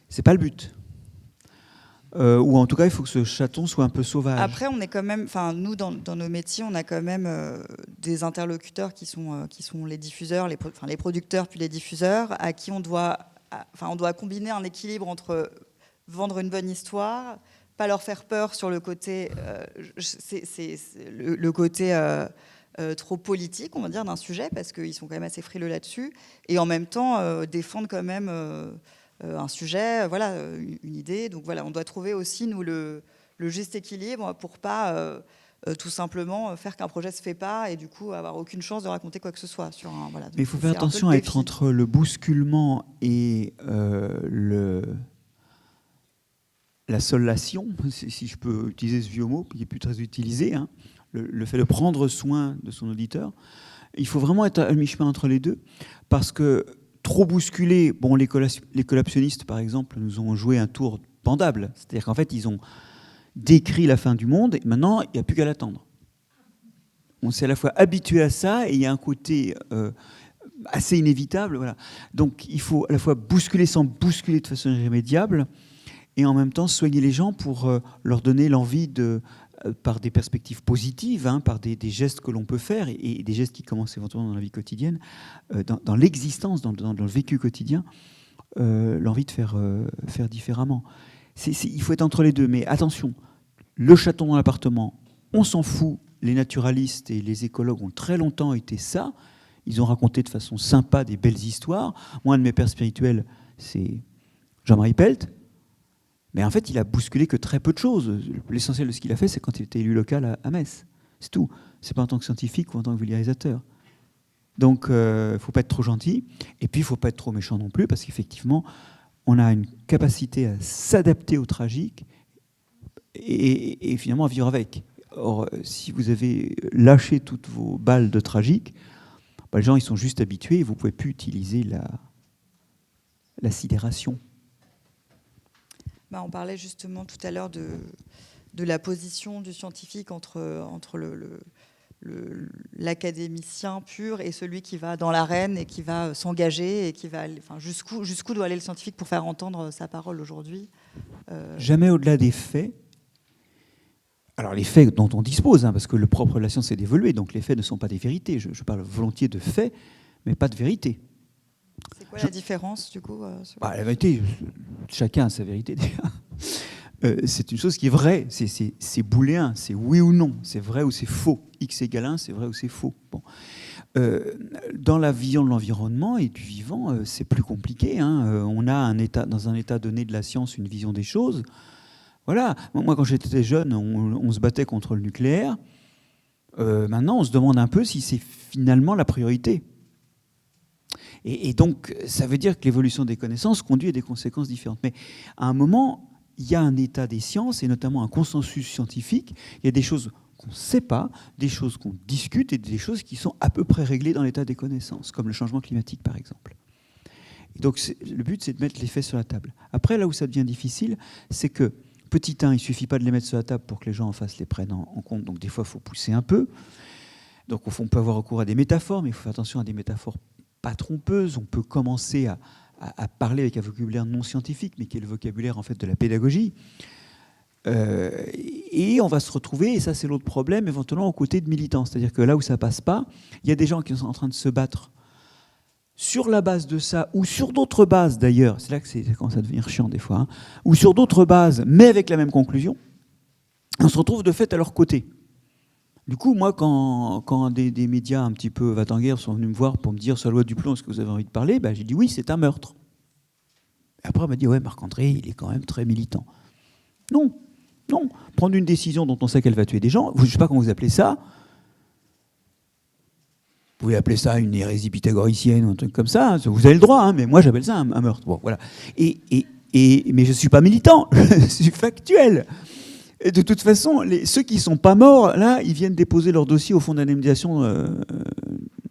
C'est pas le but. Ou en tout cas, il faut que ce chaton soit un peu sauvage. Après, on est quand même, nous dans nos métiers, on a quand même des interlocuteurs qui sont les diffuseurs, les producteurs puis les diffuseurs, à qui on doit combiner un équilibre entre vendre une bonne histoire, pas leur faire peur sur le côté, le côté trop politique, on va dire, d'un sujet, parce qu'ils sont quand même assez frileux là-dessus, et en même temps défendre quand même un sujet, une idée. Donc on doit trouver aussi, nous, le juste équilibre pour pas tout simplement faire qu'un projet se fait pas et du coup avoir aucune chance de raconter quoi que ce soit. Mais il faut faire attention à être entre le bousculement et la solation, si je peux utiliser ce vieux mot, qui n'est plus très utilisé, hein, le fait de prendre soin de son auditeur. Il faut vraiment être à mi-chemin entre les deux, parce que trop bousculé, les collapsionnistes, par exemple, nous ont joué un tour pendable. C'est-à-dire qu'en fait, ils ont décrit la fin du monde, et maintenant, il n'y a plus qu'à l'attendre. On s'est à la fois habitué à ça, et il y a un côté assez inévitable. Voilà. Donc, il faut à la fois bousculer sans bousculer de façon irrémédiable, et en même temps soigner les gens pour leur donner l'envie par des perspectives positives, hein, par des gestes que l'on peut faire, et des gestes qui commencent éventuellement dans la vie quotidienne, dans l'existence, dans le vécu quotidien, l'envie de faire différemment. Il faut être entre les deux, mais attention, le chaton dans l'appartement, on s'en fout. Les naturalistes et les écologues ont très longtemps été ça. Ils ont raconté de façon sympa des belles histoires. Moi, un de mes pères spirituels, c'est Jean-Marie Pelt. Mais en fait, il a bousculé que très peu de choses. L'essentiel de ce qu'il a fait, c'est quand il était élu local à Metz. C'est tout. C'est pas en tant que scientifique ou en tant que vulgarisateur. Donc, il ne faut pas être trop gentil. Et puis, il ne faut pas être trop méchant non plus, parce qu'effectivement, on a une capacité à s'adapter au tragique et finalement à vivre avec. Or, si vous avez lâché toutes vos balles de tragique, les gens ils sont juste habitués et vous ne pouvez plus utiliser la sidération. On parlait justement tout à l'heure de la position du scientifique entre l'académicien pur et celui qui va dans l'arène et qui va s'engager et qui va jusqu'où doit aller le scientifique pour faire entendre sa parole aujourd'hui. Jamais au-delà des faits. Alors les faits dont on dispose, parce que le propre de la science c'est d'évoluer, donc les faits ne sont pas des vérités. Je parle volontiers de faits, mais pas de vérité. C'est quoi la différence du coup La vérité, chacun a sa vérité déjà. C'est une chose qui est vraie, c'est booléen, c'est oui ou non, c'est vrai ou c'est faux. X égale 1, c'est vrai ou c'est faux. Bon. Dans la vision de l'environnement et du vivant, c'est plus compliqué. On a dans un état donné de la science une vision des choses. Voilà. Moi, quand j'étais jeune, on se battait contre le nucléaire. Maintenant, on se demande un peu si c'est finalement la priorité. Et donc, ça veut dire que l'évolution des connaissances conduit à des conséquences différentes. Mais à un moment, il y a un état des sciences, et notamment un consensus scientifique. Il y a des choses qu'on ne sait pas, des choses qu'on discute, et des choses qui sont à peu près réglées dans l'état des connaissances, comme le changement climatique, par exemple. Et donc, le but, c'est de mettre les faits sur la table. Après, là où ça devient difficile, c'est que, petit 1, il ne suffit pas de les mettre sur la table pour que les gens en face les prennent en compte. Donc, des fois, il faut pousser un peu. Donc, au fond, on peut avoir recours à des métaphores, mais il faut faire attention à des métaphores pas trompeuses. On peut commencer à parler avec un vocabulaire non scientifique, mais qui est le vocabulaire en fait de la pédagogie. Et on va se retrouver, et ça c'est l'autre problème, éventuellement aux côtés de militants. C'est-à-dire que là où ça passe pas, il y a des gens qui sont en train de se battre sur la base de ça, ou sur d'autres bases d'ailleurs, c'est là que ça commence à devenir chiant des fois, ou sur d'autres bases, mais avec la même conclusion, on se retrouve de fait à leur côté. Du coup, moi, quand des médias un petit peu va-t-en-guerre sont venus me voir pour me dire sur la loi du plomb, est-ce que vous avez envie de parler, j'ai dit oui, c'est un meurtre. Et après, on m'a dit, ouais, Marc-André, il est quand même très militant. Non. Prendre une décision dont on sait qu'elle va tuer des gens, je ne sais pas comment vous appelez ça. Vous pouvez appeler ça une hérésie pythagoricienne ou un truc comme ça. Vous avez le droit, mais moi, j'appelle ça un meurtre. Bon, voilà. Mais je ne suis pas militant, je suis factuel. Et de toute façon, ceux qui ne sont pas morts, là, ils viennent déposer leur dossier au fonds d'indemnisation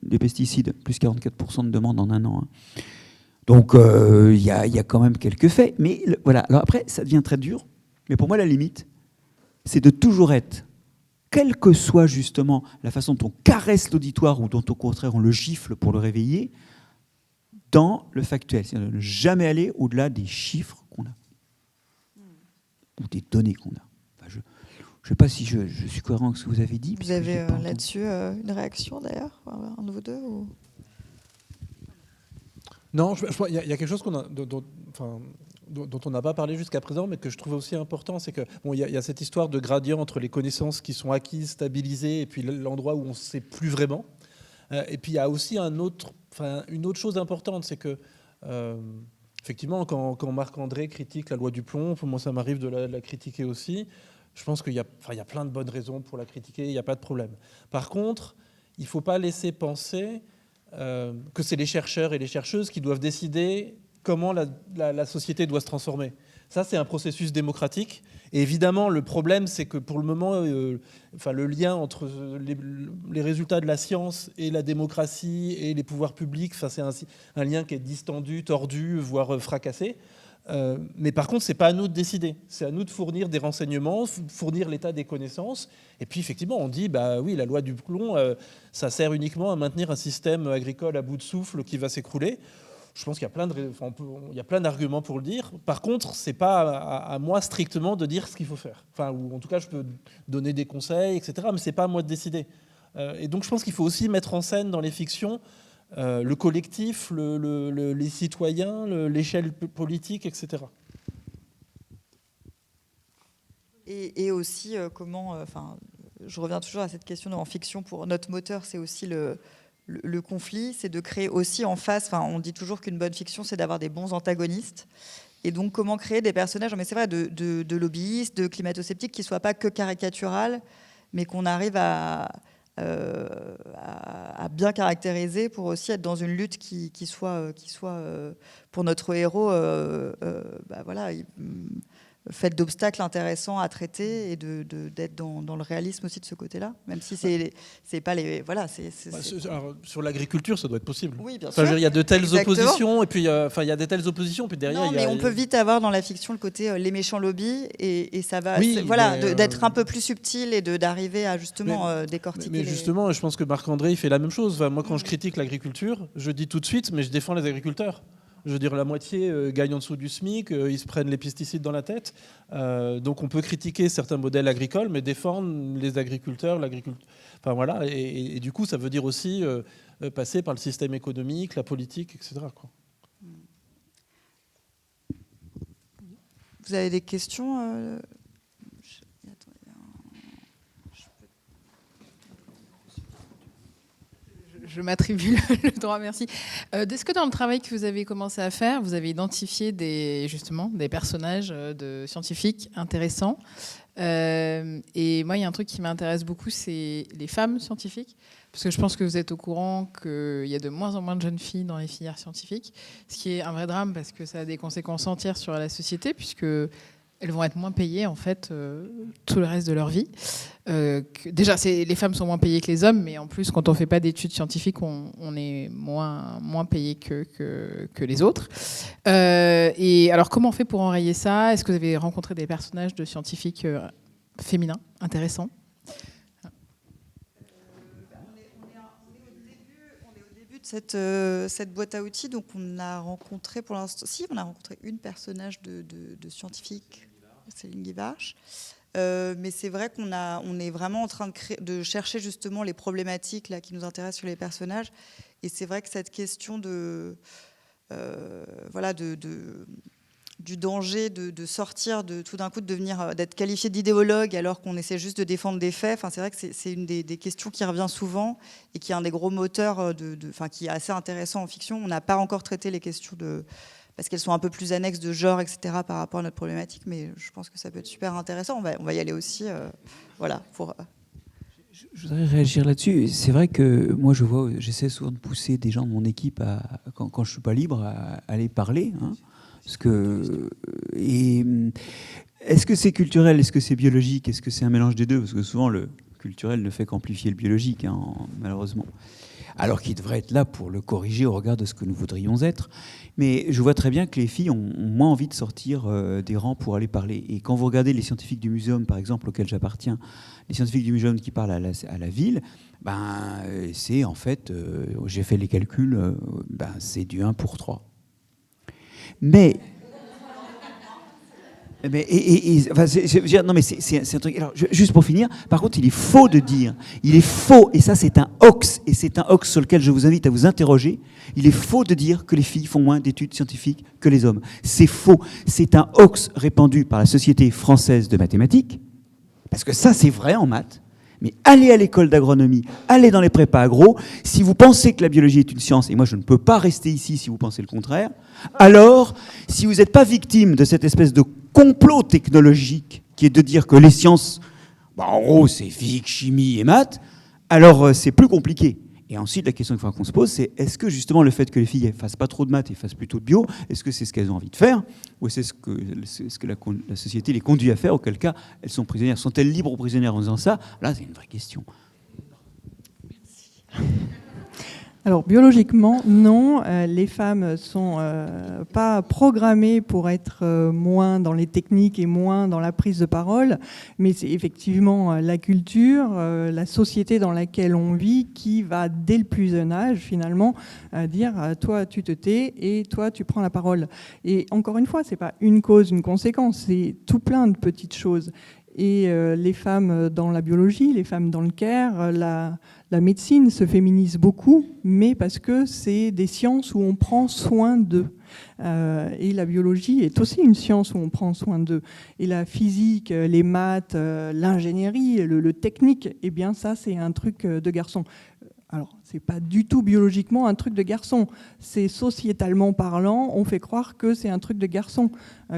des pesticides. Plus 44% de demandes en un an. Donc, il y a quand même quelques faits. Mais voilà. Alors après, ça devient très dur. Mais pour moi, la limite, c'est de toujours être, quelle que soit justement la façon dont on caresse l'auditoire ou dont au contraire on le gifle pour le réveiller, dans le factuel. C'est-à-dire ne jamais aller au-delà des chiffres qu'on a. Ou des données qu'on a. Je ne sais pas si je suis cohérent avec ce que vous avez dit. Vous avez là-dessus une réaction d'ailleurs, un de vous deux ou... Non, il y a quelque chose dont on n'a pas parlé jusqu'à présent, mais que je trouve aussi important, c'est que il y a cette histoire de gradient entre les connaissances qui sont acquises, stabilisées, et puis l'endroit où on ne sait plus vraiment. Et puis il y a aussi une autre chose importante, c'est que effectivement, quand Marc-André critique la loi du plomb, moi ça m'arrive de la critiquer aussi. Je pense qu'il y a plein de bonnes raisons pour la critiquer, il n'y a pas de problème. Par contre, il ne faut pas laisser penser que c'est les chercheurs et les chercheuses qui doivent décider comment la société doit se transformer. Ça, c'est un processus démocratique. Et évidemment, le problème, c'est que pour le moment, le lien entre les résultats de la science et la démocratie et les pouvoirs publics, c'est un lien qui est distendu, tordu, voire fracassé. Mais par contre, ce n'est pas à nous de décider. C'est à nous de fournir des renseignements, fournir l'état des connaissances. Et puis, effectivement, on dit, oui, la loi du plomb, ça sert uniquement à maintenir un système agricole à bout de souffle qui va s'écrouler. Je pense qu'il y a plein d'arguments pour le dire. Par contre, ce n'est pas à moi strictement de dire ce qu'il faut faire. Ou en tout cas, je peux donner des conseils, etc. Mais ce n'est pas à moi de décider. Et donc, je pense qu'il faut aussi mettre en scène dans les fictions le collectif, les citoyens, l'échelle politique, etc. Et aussi, comment... je reviens toujours à cette question en fiction. Pour notre moteur, c'est aussi le conflit, c'est de créer aussi en face... on dit toujours qu'une bonne fiction, c'est d'avoir des bons antagonistes. Et donc, comment créer des personnages, mais c'est vrai, de lobbyistes, de climato-sceptiques, qui ne soient pas que caricaturales, mais qu'on arrive à bien caractériser pour aussi être dans une lutte qui soit pour notre héros faite d'obstacles intéressants à traiter et d'être dans le réalisme aussi de ce côté-là, même si c'est pas les voilà. Alors, sur l'agriculture, ça doit être possible. Oui, bien sûr. Il y a de telles Exactement. Oppositions et puis il y a des telles oppositions puis derrière. Non, mais on peut vite avoir dans la fiction le côté les méchants lobbies et ça va. Oui, voilà, d'être un peu plus subtil et d'arriver à justement décortiquer. Mais justement, je pense que Marc-André il fait la même chose. Enfin, moi, quand je critique l'agriculture, je dis tout de suite, mais je défends les agriculteurs. Je veux dire, la moitié gagne en dessous du SMIC, ils se prennent les pesticides dans la tête. Donc on peut critiquer certains modèles agricoles, mais défendre les agriculteurs, Enfin voilà, et du coup, ça veut dire aussi passer par le système économique, la politique, etc. quoi. Vous avez des questions Je m'attribue le droit, merci. Est-ce que dans le travail que vous avez commencé à faire, vous avez identifié des personnages de scientifiques intéressants et moi, il y a un truc qui m'intéresse beaucoup, c'est les femmes scientifiques, parce que je pense que vous êtes au courant qu'il y a de moins en moins de jeunes filles dans les filières scientifiques, ce qui est un vrai drame parce que ça a des conséquences entières sur la société, puisque elles vont être moins payées en fait tout le reste de leur vie. Déjà, les femmes sont moins payées que les hommes, mais en plus, quand on ne fait pas d'études scientifiques, on est moins payé que les autres. Et alors, comment on fait pour enrayer ça? Est-ce que vous avez rencontré des personnages de scientifiques féminins intéressants? Cette boîte à outils, donc on a rencontré pour l'instant, on a rencontré une personnage de scientifique, Céline Guivarch, mais c'est vrai on est vraiment en train de chercher justement les problématiques là qui nous intéressent sur les personnages, et c'est vrai que cette question du danger de sortir, de tout d'un coup de devenir, d'être qualifié d'idéologue alors qu'on essaie juste de défendre des faits. Enfin, c'est vrai que c'est une des questions qui revient souvent et qui est un des gros moteurs, qui est assez intéressant en fiction. On n'a pas encore traité les questions parce qu'elles sont un peu plus annexes de genre, etc. par rapport à notre problématique, mais je pense que ça peut être super intéressant. On va y aller aussi, Je voudrais réagir là-dessus. C'est vrai que moi, j'essaie souvent de pousser des gens de mon équipe, quand je ne suis pas libre, à aller parler. Hein. Est-ce que c'est culturel? Est-ce que c'est biologique? Est-ce que c'est un mélange des deux? Parce que souvent, le culturel ne fait qu'amplifier le biologique, malheureusement. Alors qu'il devrait être là pour le corriger au regard de ce que nous voudrions être. Mais je vois très bien que les filles ont moins envie de sortir des rangs pour aller parler. Et quand vous regardez les scientifiques du muséum, par exemple, auquel j'appartiens, les scientifiques du muséum qui parlent à la ville, c'est en fait, j'ai fait les calculs, c'est du 1 pour 3. Mais c'est un truc. Alors, juste pour finir, par contre, il est faux, et ça c'est un hoax, et c'est un hoax sur lequel je vous invite à vous interroger. Il est faux de dire que les filles font moins d'études scientifiques que les hommes. C'est faux. C'est un hoax répandu par la Société française de mathématiques, parce que ça c'est vrai en maths. Mais allez à l'école d'agronomie, allez dans les prépas agro. Si vous pensez que la biologie est une science, et moi je ne peux pas rester ici si vous pensez le contraire, alors si vous n'êtes pas victime de cette espèce de complot technologique qui est de dire que les sciences, en gros c'est physique, chimie et maths, alors c'est plus compliqué. Et ensuite la question qu'il faudra qu'on se pose, c'est est-ce que justement le fait que les filles ne fassent pas trop de maths et fassent plutôt de bio, est-ce que c'est ce qu'elles ont envie de faire, ou c'est ce que la société les conduit à faire, auquel cas elles sont prisonnières? Sont-elles libres ou prisonnières en faisant ça? Là c'est une vraie question. Alors biologiquement, non, les femmes sont pas programmées pour être moins dans les techniques et moins dans la prise de parole, mais c'est effectivement la culture, la société dans laquelle on vit qui va dès le plus jeune âge finalement dire toi tu te tais et toi tu prends la parole. Et encore une fois, c'est pas une cause, une conséquence, c'est tout plein de petites choses. Et les femmes dans la biologie, les femmes dans le care, la médecine se féminise beaucoup, mais parce que c'est des sciences où on prend soin d'eux. Et la biologie est aussi une science où on prend soin d'eux. Et la physique, les maths, l'ingénierie, le technique, eh bien ça c'est un truc de garçon. Alors C'est pas du tout biologiquement un truc de garçon. C'est sociétalement parlant, on fait croire que c'est un truc de garçon.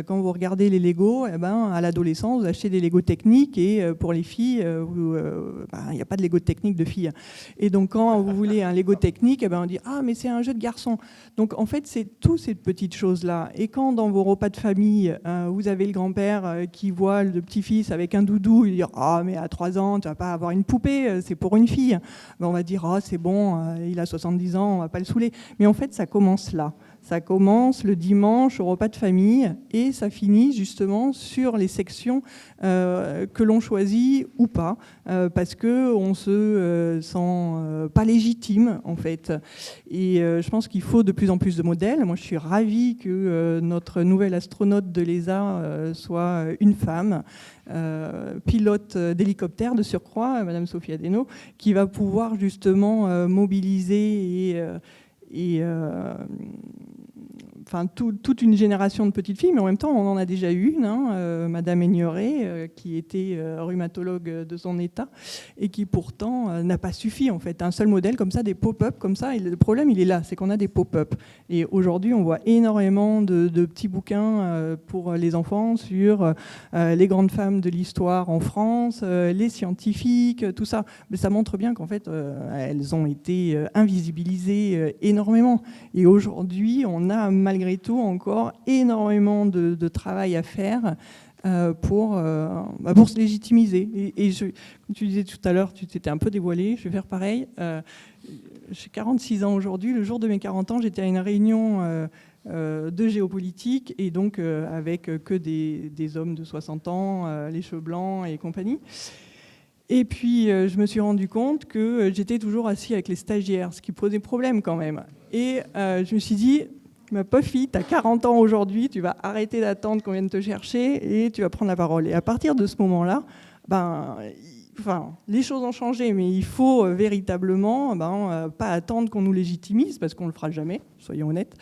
Quand vous regardez les Lego, eh ben, à l'adolescence, vous achetez des Lego techniques et pour les filles, il n'y a pas de Lego technique de filles. Et donc quand vous voulez un Lego technique, eh ben, on dit « Ah, mais c'est un jeu de garçon ». Donc en fait, c'est toutes ces petites choses-là. Et quand dans vos repas de famille, vous avez le grand-père qui voit le petit-fils avec un doudou, il dit « Ah, mais à 3 ans, tu vas pas avoir une poupée, c'est pour une fille ». Ben, on va dire « Ah, c'est bon, il a 70 ans, on va pas le saouler ». Mais en fait, ça commence là. Ça commence le dimanche au repas de famille et ça finit justement sur les sections que l'on choisit ou pas, parce qu'on se sent pas légitime en fait. Et je pense qu'il faut de plus en plus de modèles. Moi, je suis ravie que notre nouvelle astronaute de l'ESA soit une femme, pilote d'hélicoptère de surcroît, Madame Sophie Adeno, qui va pouvoir justement mobiliser enfin, toute une génération de petites filles, mais en même temps, on en a déjà eu une, Madame Aignoret, qui était rhumatologue de son état, et qui pourtant n'a pas suffi, en fait. Un seul modèle comme ça, des pop-up comme ça, et le problème, il est là, c'est qu'on a des pop-up. Et aujourd'hui, on voit énormément de petits bouquins pour les enfants sur les grandes femmes de l'histoire en France, les scientifiques, tout ça. Mais ça montre bien qu'en fait, elles ont été invisibilisées énormément. Et aujourd'hui, on a malgré tout encore énormément de travail à faire pour se légitimiser. Et comme tu disais tout à l'heure, tu t'étais un peu dévoilé, je vais faire pareil. J'ai 46 ans aujourd'hui, le jour de mes 40 ans, j'étais à une réunion de géopolitique, et donc avec que des hommes de 60 ans, les cheveux blancs et compagnie. Et puis, je me suis rendu compte que j'étais toujours assis avec les stagiaires, ce qui posait problème quand même. Et je me suis dit, ma pauvre fille, tu as 40 ans aujourd'hui, tu vas arrêter d'attendre qu'on vienne te chercher et tu vas prendre la parole. Et à partir de ce moment-là, les choses ont changé, mais il faut véritablement pas attendre qu'on nous légitimise, parce qu'on ne le fera jamais, soyons honnêtes.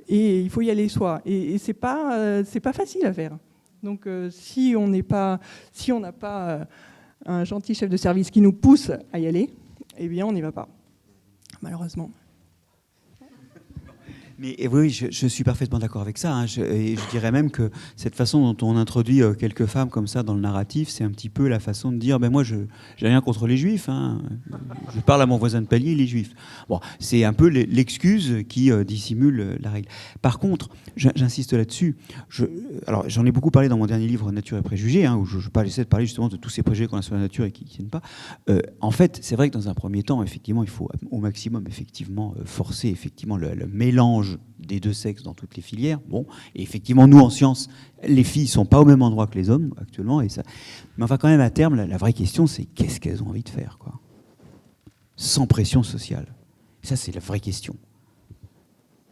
Et il faut y aller soi. Et c'est pas facile à faire. Donc si on n'a pas un gentil chef de service qui nous pousse à y aller, eh bien on n'y va pas, malheureusement. Mais oui, je suis parfaitement d'accord avec ça. Et je dirais même que cette façon dont on introduit quelques femmes comme ça dans le narratif, c'est un petit peu la façon de dire moi, je n'ai rien contre les juifs. Je parle à mon voisin de palier, les juifs. Bon, c'est un peu l'excuse qui dissimule la règle. Par contre, j'insiste là-dessus. Alors, j'en ai beaucoup parlé dans mon dernier livre, Nature et préjugés, où je essaie de parler justement de tous ces préjugés qu'on a sur la nature et qui ne tiennent pas. En fait, c'est vrai que dans un premier temps, effectivement, il faut au maximum forcer effectivement le mélange des deux sexes dans toutes les filières. Bon, et effectivement, nous en sciences, les filles sont pas au même endroit que les hommes actuellement, et ça. Mais enfin, quand même, à terme, la vraie question, c'est qu'est-ce qu'elles ont envie de faire, quoi, sans pression sociale. Ça, c'est la vraie question.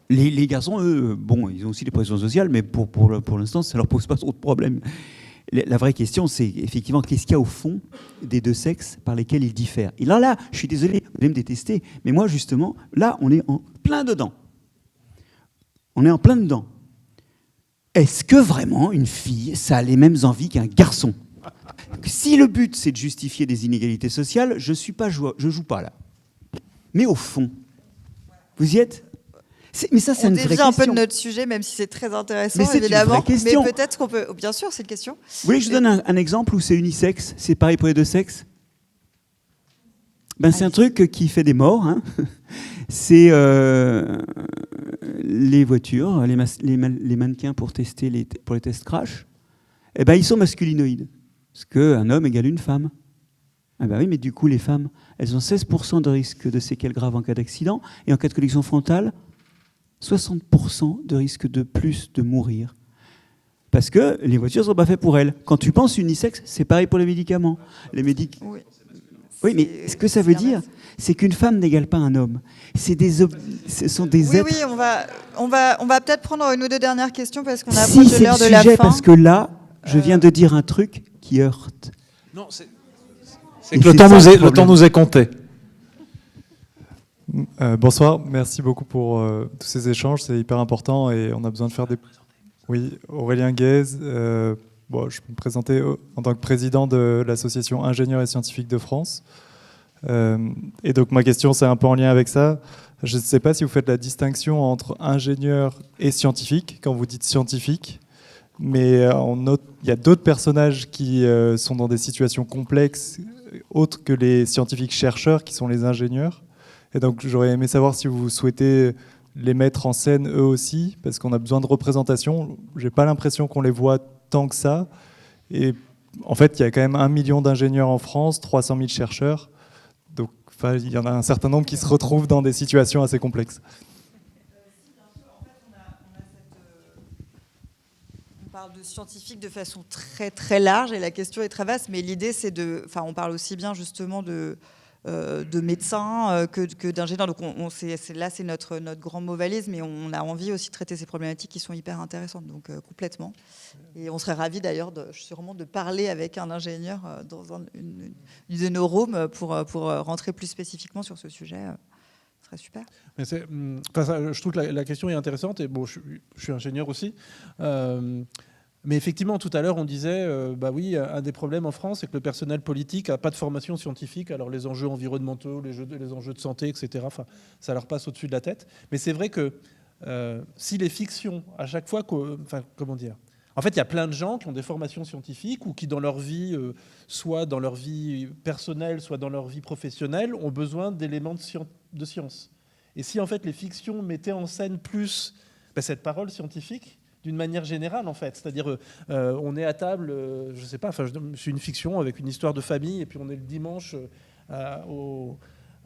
Les garçons, eux, ils ont aussi des pressions sociales, mais pour l'instant, ça leur pose pas trop de problèmes. La vraie question, c'est effectivement qu'est-ce qu'il y a au fond des deux sexes par lesquels ils diffèrent. Et là, je suis désolé, vous allez me détester, mais moi, justement, là, on est en plein dedans. On est en plein dedans. Est-ce que vraiment une fille, ça a les mêmes envies qu'un garçon ? Si le but, c'est de justifier des inégalités sociales, je joue pas là. Mais au fond, vous y êtes ? Mais ça, c'est une vraie question. On dévie un peu de notre sujet, même si c'est très intéressant, mais évidemment. Mais peut-être qu'on peut... Bien sûr, c'est une question. Vous voulez que je donne un exemple où c'est unisexe ? C'est pareil pour les deux sexes ? C'est un truc qui fait des morts. C'est les voitures, les mannequins pour tester pour les tests crash. Ils sont masculinoïdes. Parce qu'un homme égale une femme. Oui, mais du coup, les femmes, elles ont 16% de risque de séquelles graves en cas d'accident. Et en cas de collision frontale, 60% de risque de plus de mourir. Parce que les voitures ne sont pas faites pour elles. Quand tu penses unisexe, c'est pareil pour les médicaments. Oui, mais ce que ça veut dire, c'est qu'une femme n'égale pas un homme. Ce sont des êtres... Oui, on va peut-être prendre une ou deux dernières questions parce qu'on approche de l'heure de la fin. Parce que là, je viens de dire un truc qui heurte. Non, c'est que le temps nous est compté. Bonsoir, merci beaucoup pour tous ces échanges, c'est hyper important et on a besoin de faire des... Oui, Aurélien Guèze, je peux me présenter en tant que président de l'association Ingénieurs et Scientifiques de France. Et donc ma question, c'est un peu en lien avec ça. Je ne sais pas si vous faites la distinction entre ingénieur et scientifique, quand vous dites scientifique, mais il y a d'autres personnages qui sont dans des situations complexes, autres que les scientifiques chercheurs, qui sont les ingénieurs. Et donc j'aurais aimé savoir si vous souhaitez les mettre en scène eux aussi, parce qu'on a besoin de représentation. Je n'ai pas l'impression qu'on les voit tant que ça. Et en fait, il y a quand même 1 million d'ingénieurs en France, 300 000 chercheurs. Donc il y en a un certain nombre qui se retrouvent dans des situations assez complexes. On parle de scientifiques de façon très très large et la question est très vaste, mais l'idée c'est on parle aussi bien justement de médecins que d'ingénieurs. Donc c'est notre grand mot valise, mais on a envie aussi de traiter ces problématiques qui sont hyper intéressantes, donc complètement. Et on serait ravis d'ailleurs, sûrement, de parler avec un ingénieur dans une de nos rooms pour rentrer plus spécifiquement sur ce sujet. Ce serait super. Mais je trouve que la question est intéressante, et bon, je suis ingénieur aussi. Mais effectivement, tout à l'heure, on disait, oui, un des problèmes en France, c'est que le personnel politique n'a pas de formation scientifique. Alors les enjeux environnementaux, les enjeux de santé, etc., ça leur passe au-dessus de la tête. Mais c'est vrai que si les fictions, à chaque fois, comment dire ? En fait, il y a plein de gens qui ont des formations scientifiques ou qui, dans leur vie, soit dans leur vie personnelle, soit dans leur vie professionnelle, ont besoin d'éléments de science. Et si, en fait, les fictions mettaient en scène plus cette parole scientifique, d'une manière générale, en fait. C'est-à-dire, on est à table, je sais pas, c'est une fiction avec une histoire de famille, et puis on est le dimanche au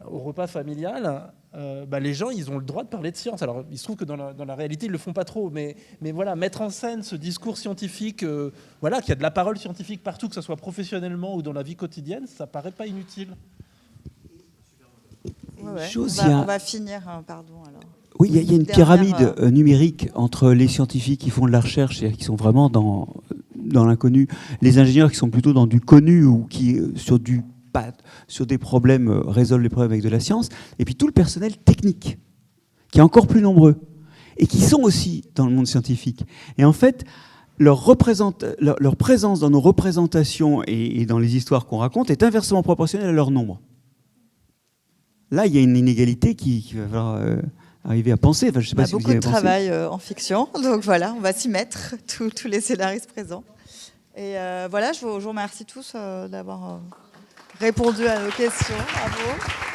repas familial. Les gens, ils ont le droit de parler de science. Alors, il se trouve que dans la réalité, ils le font pas trop, mais voilà, mettre en scène ce discours scientifique, qu'il y a de la parole scientifique partout, que ce soit professionnellement ou dans la vie quotidienne, ça paraît pas inutile. Ouais. On va finir, pardon, alors. Oui, il y a une pyramide numérique entre les scientifiques qui font de la recherche et qui sont vraiment dans l'inconnu, les ingénieurs qui sont plutôt dans du connu ou qui, sur des problèmes, résolvent les problèmes avec de la science, et puis tout le personnel technique, qui est encore plus nombreux, et qui sont aussi dans le monde scientifique. Et en fait, leur présence dans nos représentations et dans les histoires qu'on raconte est inversement proportionnelle à leur nombre. Là, il y a une inégalité qui va falloir arriver à penser. Je sais pas si beaucoup de travail en fiction, donc voilà, on va s'y mettre, tous les scénaristes présents. Et je vous remercie tous d'avoir répondu à nos questions. Bravo.